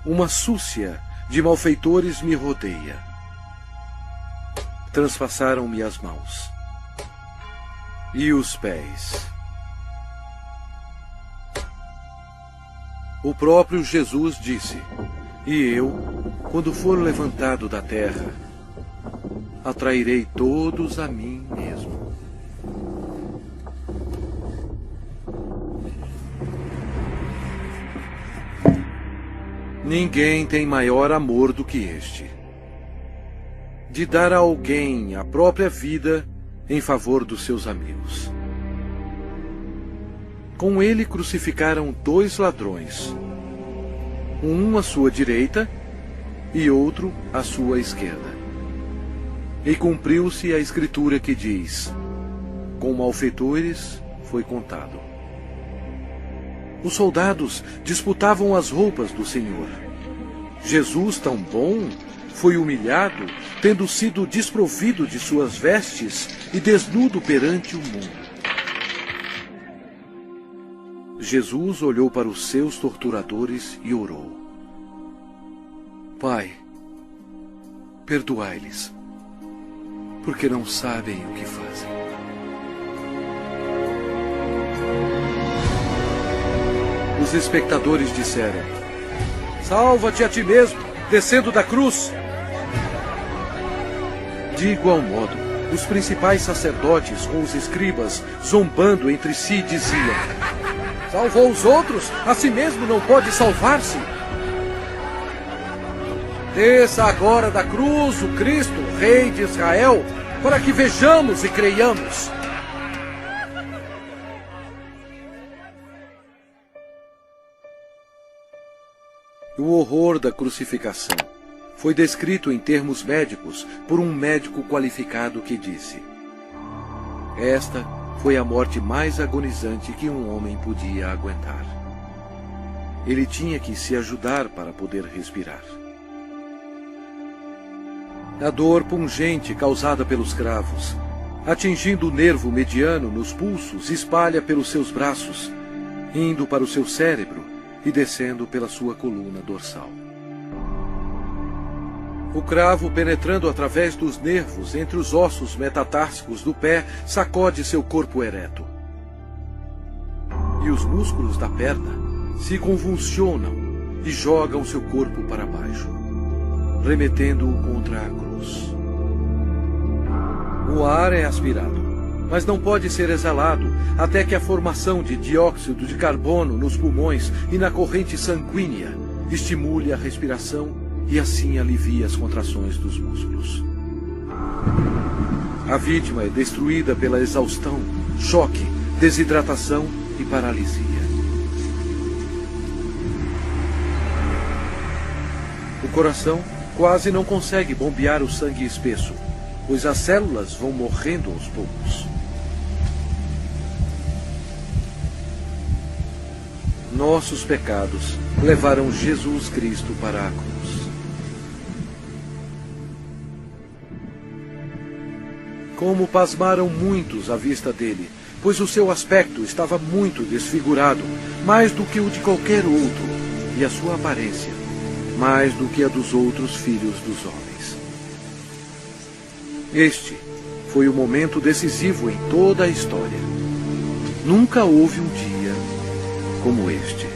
Uma súcia de malfeitores me rodeia. Transpassaram-me as mãos e os pés. O próprio Jesus disse: e eu, quando for levantado da terra, atrairei todos a mim mesmo. Ninguém tem maior amor do que este, de dar a alguém a própria vida em favor dos seus amigos. Com ele crucificaram 2 ladrões, um à sua direita e outro à sua esquerda. E cumpriu-se a escritura que diz: com malfeitores foi contado. Os soldados disputavam as roupas do Senhor. Jesus, tão bom, foi humilhado, tendo sido desprovido de suas vestes e desnudo perante o mundo. Jesus olhou para os seus torturadores e orou: Pai, perdoai-lhes, porque não sabem o que fazem. Os espectadores disseram: salva-te a ti mesmo, descendo da cruz. De igual modo, os principais sacerdotes com os escribas, zombando entre si, diziam: salvou os outros, a si mesmo não pode salvar-se. Desça agora da cruz o Cristo, Rei de Israel, para que vejamos e creiamos. O horror da crucificação foi descrito em termos médicos por um médico qualificado que disse: esta foi a morte mais agonizante que um homem podia aguentar. Ele tinha que se ajudar para poder respirar. A dor pungente causada pelos cravos, atingindo o nervo mediano nos pulsos, espalha pelos seus braços, indo para o seu cérebro e descendo pela sua coluna dorsal. O cravo, penetrando através dos nervos entre os ossos metatársicos do pé, sacode seu corpo ereto. E os músculos da perna se convulsionam e jogam seu corpo para baixo, remetendo-o contra a cruz. O ar é aspirado, mas não pode ser exalado até que a formação de dióxido de carbono nos pulmões e na corrente sanguínea estimule a respiração e assim alivie as contrações dos músculos. A vítima é destruída pela exaustão, choque, desidratação e paralisia. O coração quase não consegue bombear o sangue espesso, pois as células vão morrendo aos poucos. Nossos pecados levaram Jesus Cristo para a cruz. Como pasmaram muitos à vista dele, pois o seu aspecto estava muito desfigurado, mais do que o de qualquer outro, e a sua aparência, mais do que a dos outros filhos dos homens. Este foi o momento decisivo em toda a história. Nunca houve um dia como este.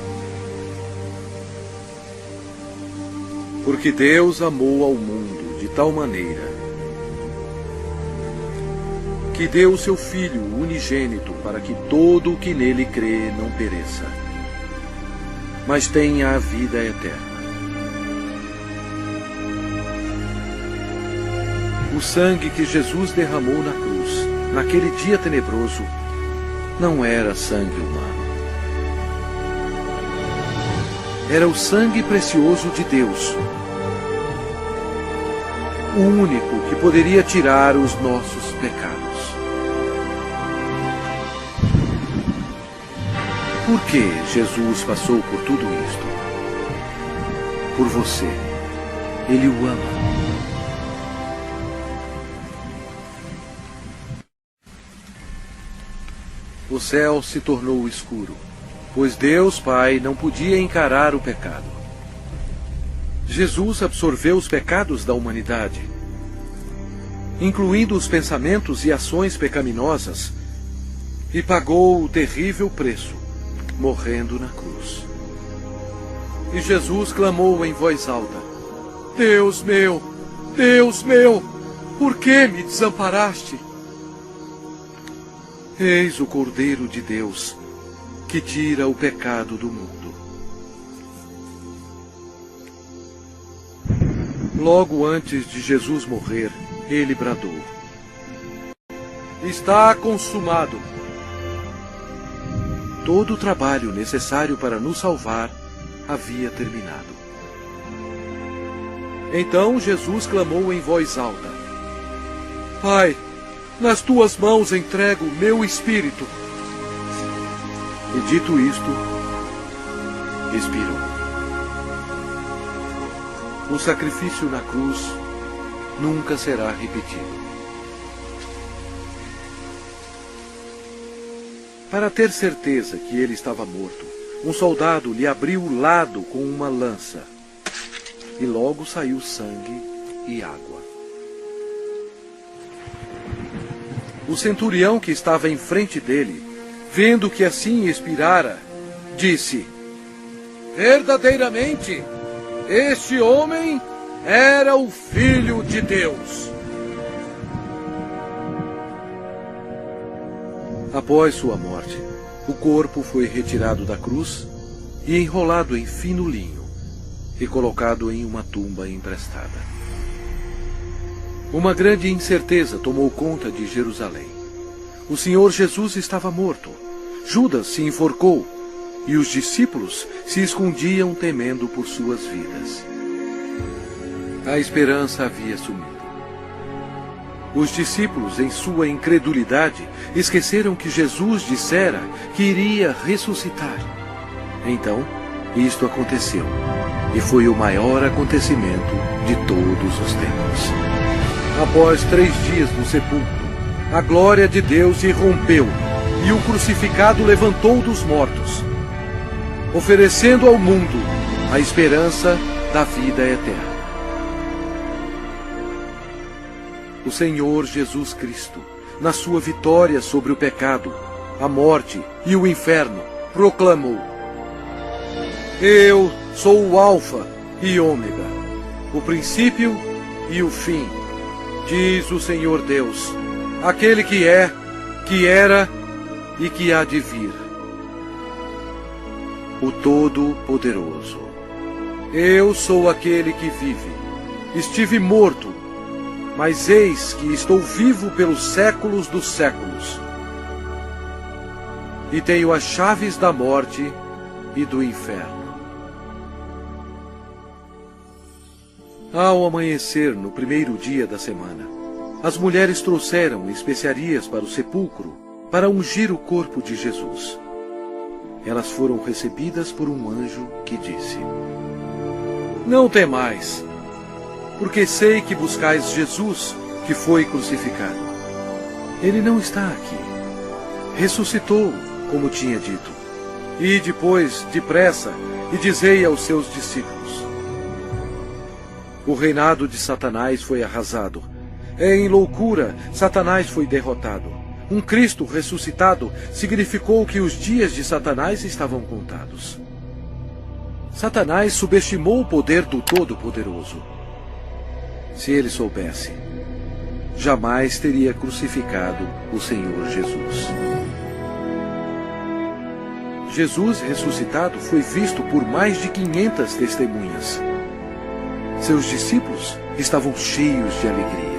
Porque Deus amou ao mundo de tal maneira que deu o seu Filho unigênito para que todo o que nele crê não pereça, mas tenha a vida eterna. O sangue que Jesus derramou na cruz, naquele dia tenebroso, não era sangue humano. Era o sangue precioso de Deus, o único que poderia tirar os nossos pecados. Por que Jesus passou por tudo isto? Por você. Ele o ama. o céu se tornou escuro, pois Deus Pai não podia encarar o pecado. Jesus absorveu os pecados da humanidade, incluindo os pensamentos e ações pecaminosas, e pagou o terrível preço, morrendo na cruz. E Jesus clamou em voz alta: Deus meu, por que me desamparaste? Eis o Cordeiro de Deus, que tira o pecado do mundo. Logo antes de Jesus morrer, ele bradou: Está consumado. Todo o trabalho necessário para nos salvar havia terminado. Então Jesus clamou em voz alta: Pai, nas tuas mãos entrego meu espírito. E dito isto, expirou. O sacrifício na cruz nunca será repetido. Para ter certeza que ele estava morto, um soldado lhe abriu o lado com uma lança, e logo saiu sangue e água. O centurião que estava em frente dele, vendo que assim expirara, disse: Verdadeiramente, este homem era o Filho de Deus. Após sua morte, o corpo foi retirado da cruz e enrolado em fino linho e colocado em uma tumba emprestada. Uma grande incerteza tomou conta de Jerusalém. O Senhor Jesus estava morto. Judas se enforcou e os discípulos se escondiam temendo por suas vidas. A esperança havia sumido. Os discípulos, em sua incredulidade, esqueceram que Jesus dissera que iria ressuscitar. Então, isto aconteceu, e foi o maior acontecimento de todos os tempos. Após 3 dias no sepulcro, a glória de Deus irrompeu, e o crucificado levantou dos mortos, oferecendo ao mundo a esperança da vida eterna. O Senhor Jesus Cristo, na sua vitória sobre o pecado, a morte e o inferno, proclamou: Eu sou o Alfa e Ômega, o princípio e o fim, diz o Senhor Deus, aquele que é, que era e que há de vir, o Todo-Poderoso. Eu sou aquele que vive. Estive morto, mas eis que estou vivo pelos séculos dos séculos. E tenho as chaves da morte e do inferno. Ao amanhecer, no primeiro dia da semana, as mulheres trouxeram especiarias para o sepulcro para ungir o corpo de Jesus. Elas foram recebidas por um anjo que disse: Não temais, porque sei que buscais Jesus, que foi crucificado. Ele não está aqui. Ressuscitou, como tinha dito. E depois, depressa, e dizei aos seus discípulos: O reinado de Satanás foi arrasado. Em loucura, Satanás foi derrotado. Um Cristo ressuscitado significou que os dias de Satanás estavam contados. Satanás subestimou o poder do Todo-Poderoso. Se ele soubesse, jamais teria crucificado o Senhor Jesus. Jesus ressuscitado foi visto por mais de 500 testemunhas. Seus discípulos estavam cheios de alegria.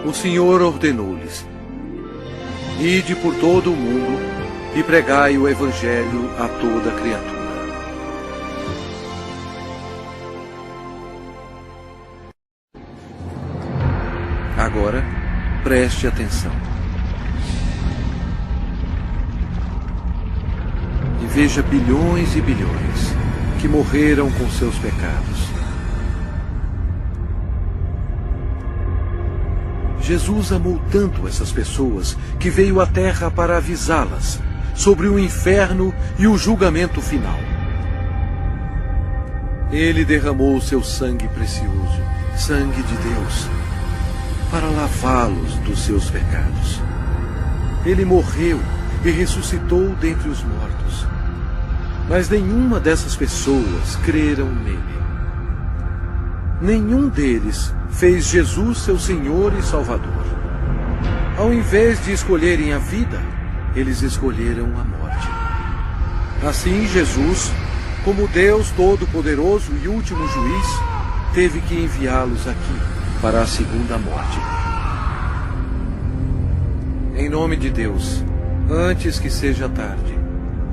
O Senhor ordenou-lhes: Ide por todo o mundo e pregai o Evangelho a toda criatura. Agora, preste atenção. E veja bilhões e bilhões que morreram com seus pecados. Jesus amou tanto essas pessoas que veio à Terra para avisá-las sobre o inferno e o julgamento final. Ele derramou seu sangue precioso, sangue de Deus, para lavá-los dos seus pecados. Ele morreu e ressuscitou dentre os mortos. Mas nenhuma dessas pessoas creram nele. Nenhum deles fez Jesus seu Senhor e Salvador. Ao invés de escolherem a vida, eles escolheram a morte. Assim, Jesus, como Deus Todo-Poderoso e último juiz, teve que enviá-los aqui para a segunda morte. Em nome de Deus, antes que seja tarde,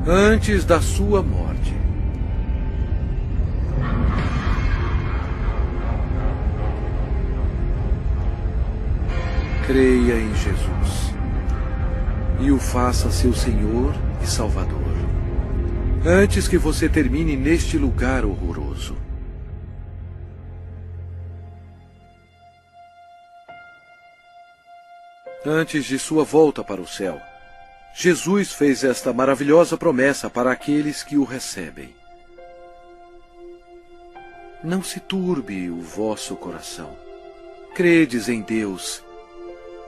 antes da sua morte, creia em Jesus e o faça seu Senhor e Salvador, antes que você termine neste lugar horroroso. Antes de sua volta para o céu, Jesus fez esta maravilhosa promessa para aqueles que o recebem. Não se turbe o vosso coração. Credes em Deus,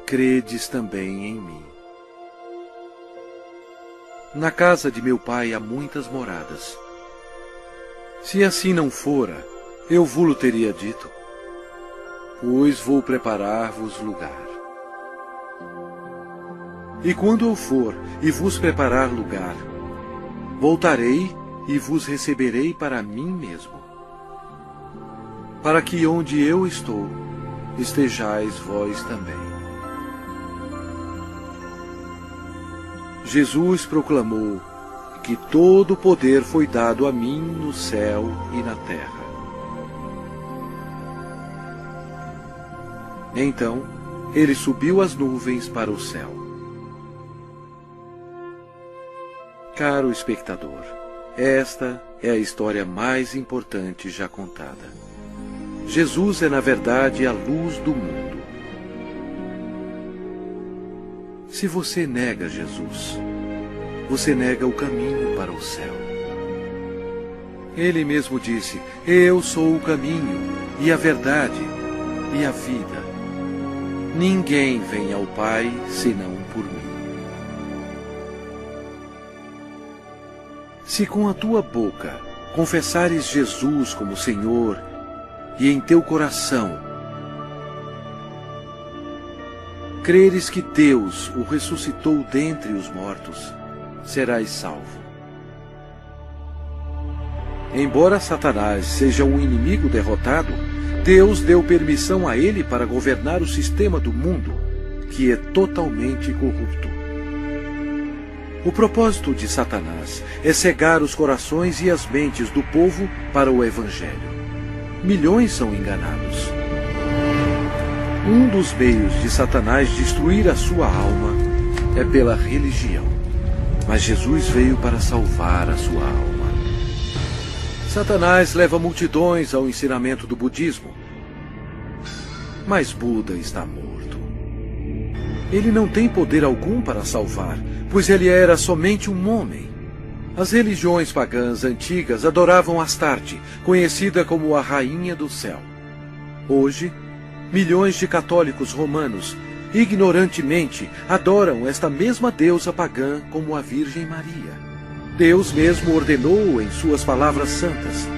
credes também em mim. Na casa de meu Pai há muitas moradas. Se assim não fora, eu vo-lo teria dito, pois vou preparar-vos lugar. E quando eu for e vos preparar lugar, voltarei e vos receberei para mim mesmo, para que onde eu estou, estejais vós também. Jesus proclamou que todo o poder foi dado a mim no céu e na terra. Então, ele subiu às nuvens para o céu. Caro espectador, esta é a história mais importante já contada. Jesus é, na verdade, a luz do mundo. Se você nega Jesus, você nega o caminho para o céu. Ele mesmo disse: eu sou o caminho, e a verdade, e a vida. Ninguém vem ao Pai senão por mim. Se com a tua boca confessares Jesus como Senhor e em teu coração creres que Deus o ressuscitou dentre os mortos, serás salvo. Embora Satanás seja um inimigo derrotado, Deus deu permissão a ele para governar o sistema do mundo, que é totalmente corrupto. O propósito de Satanás é cegar os corações e as mentes do povo para o Evangelho. Milhões são enganados. Um dos meios de Satanás destruir a sua alma é pela religião. Mas Jesus veio para salvar a sua alma. Satanás leva multidões ao ensinamento do budismo. Mas Buda está morto. Ele não tem poder algum para salvar, pois ele era somente um homem. As religiões pagãs antigas adoravam Astarte, conhecida como a Rainha do Céu. Hoje, milhões de católicos romanos, ignorantemente, adoram esta mesma deusa pagã como a Virgem Maria. Deus mesmo ordenou em suas palavras santas: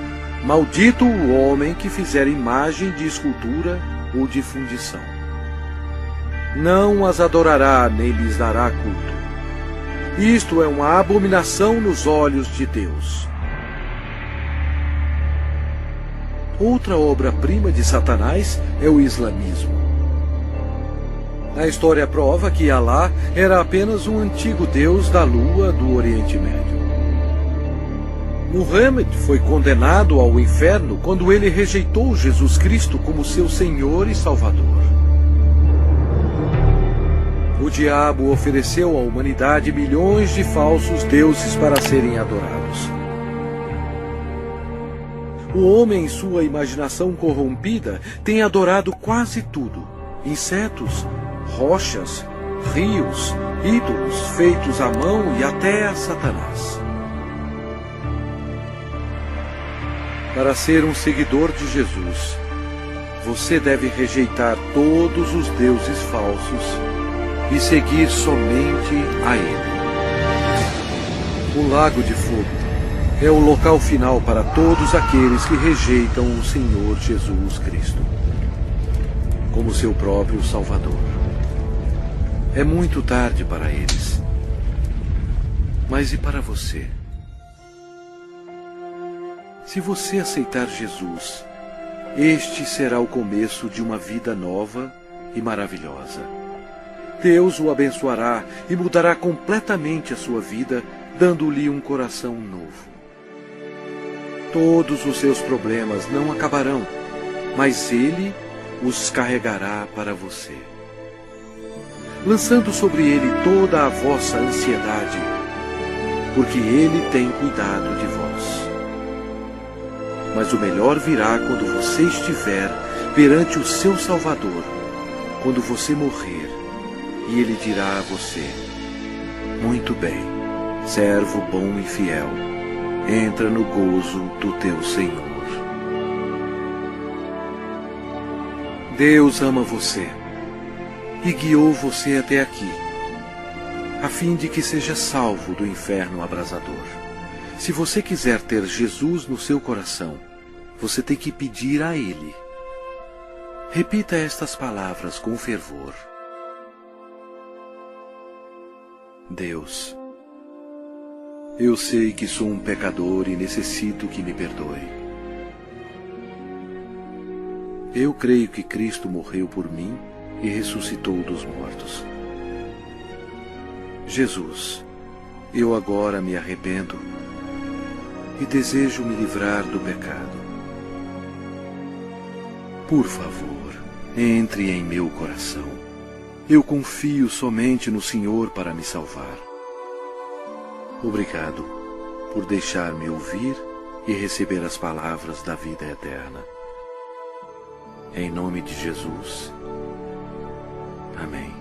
maldito o homem que fizer imagem de escultura ou de fundição. Não as adorará nem lhes dará culto. Isto é uma abominação nos olhos de Deus. Outra obra-prima de Satanás é o islamismo. A história prova que Alá era apenas um antigo deus da lua do Oriente Médio. Muhammad foi condenado ao inferno quando ele rejeitou Jesus Cristo como seu Senhor e Salvador. O diabo ofereceu à humanidade milhões de falsos deuses para serem adorados. O homem, em sua imaginação corrompida, tem adorado quase tudo, insetos, rochas, rios, ídolos feitos à mão e até a Satanás. Para ser um seguidor de Jesus, você deve rejeitar todos os deuses falsos e seguir somente a Ele. O lago de fogo é o local final para todos aqueles que rejeitam o Senhor Jesus Cristo como seu próprio Salvador. É muito tarde para eles. Mas e para você? Se você aceitar Jesus, este será o começo de uma vida nova e maravilhosa. Deus o abençoará e mudará completamente a sua vida, dando-lhe um coração novo. Todos os seus problemas não acabarão, mas Ele os carregará para você, lançando sobre Ele toda a vossa ansiedade, porque Ele tem cuidado de vós. Mas o melhor virá quando você estiver perante o seu Salvador, quando você morrer, e Ele dirá a você: muito bem, servo bom e fiel, entra no gozo do teu Senhor. Deus ama você e guiou você até aqui, a fim de que seja salvo do inferno abrasador. Se você quiser ter Jesus no seu coração, você tem que pedir a Ele. Repita estas palavras com fervor. Deus, eu sei que sou um pecador e necessito que me perdoe. Eu creio que Cristo morreu por mim e ressuscitou dos mortos. Jesus, eu agora me arrependo e desejo me livrar do pecado. Por favor, entre em meu coração. Eu confio somente no Senhor para me salvar. Obrigado por deixar-me ouvir e receber as palavras da vida eterna. Em nome de Jesus. Amém.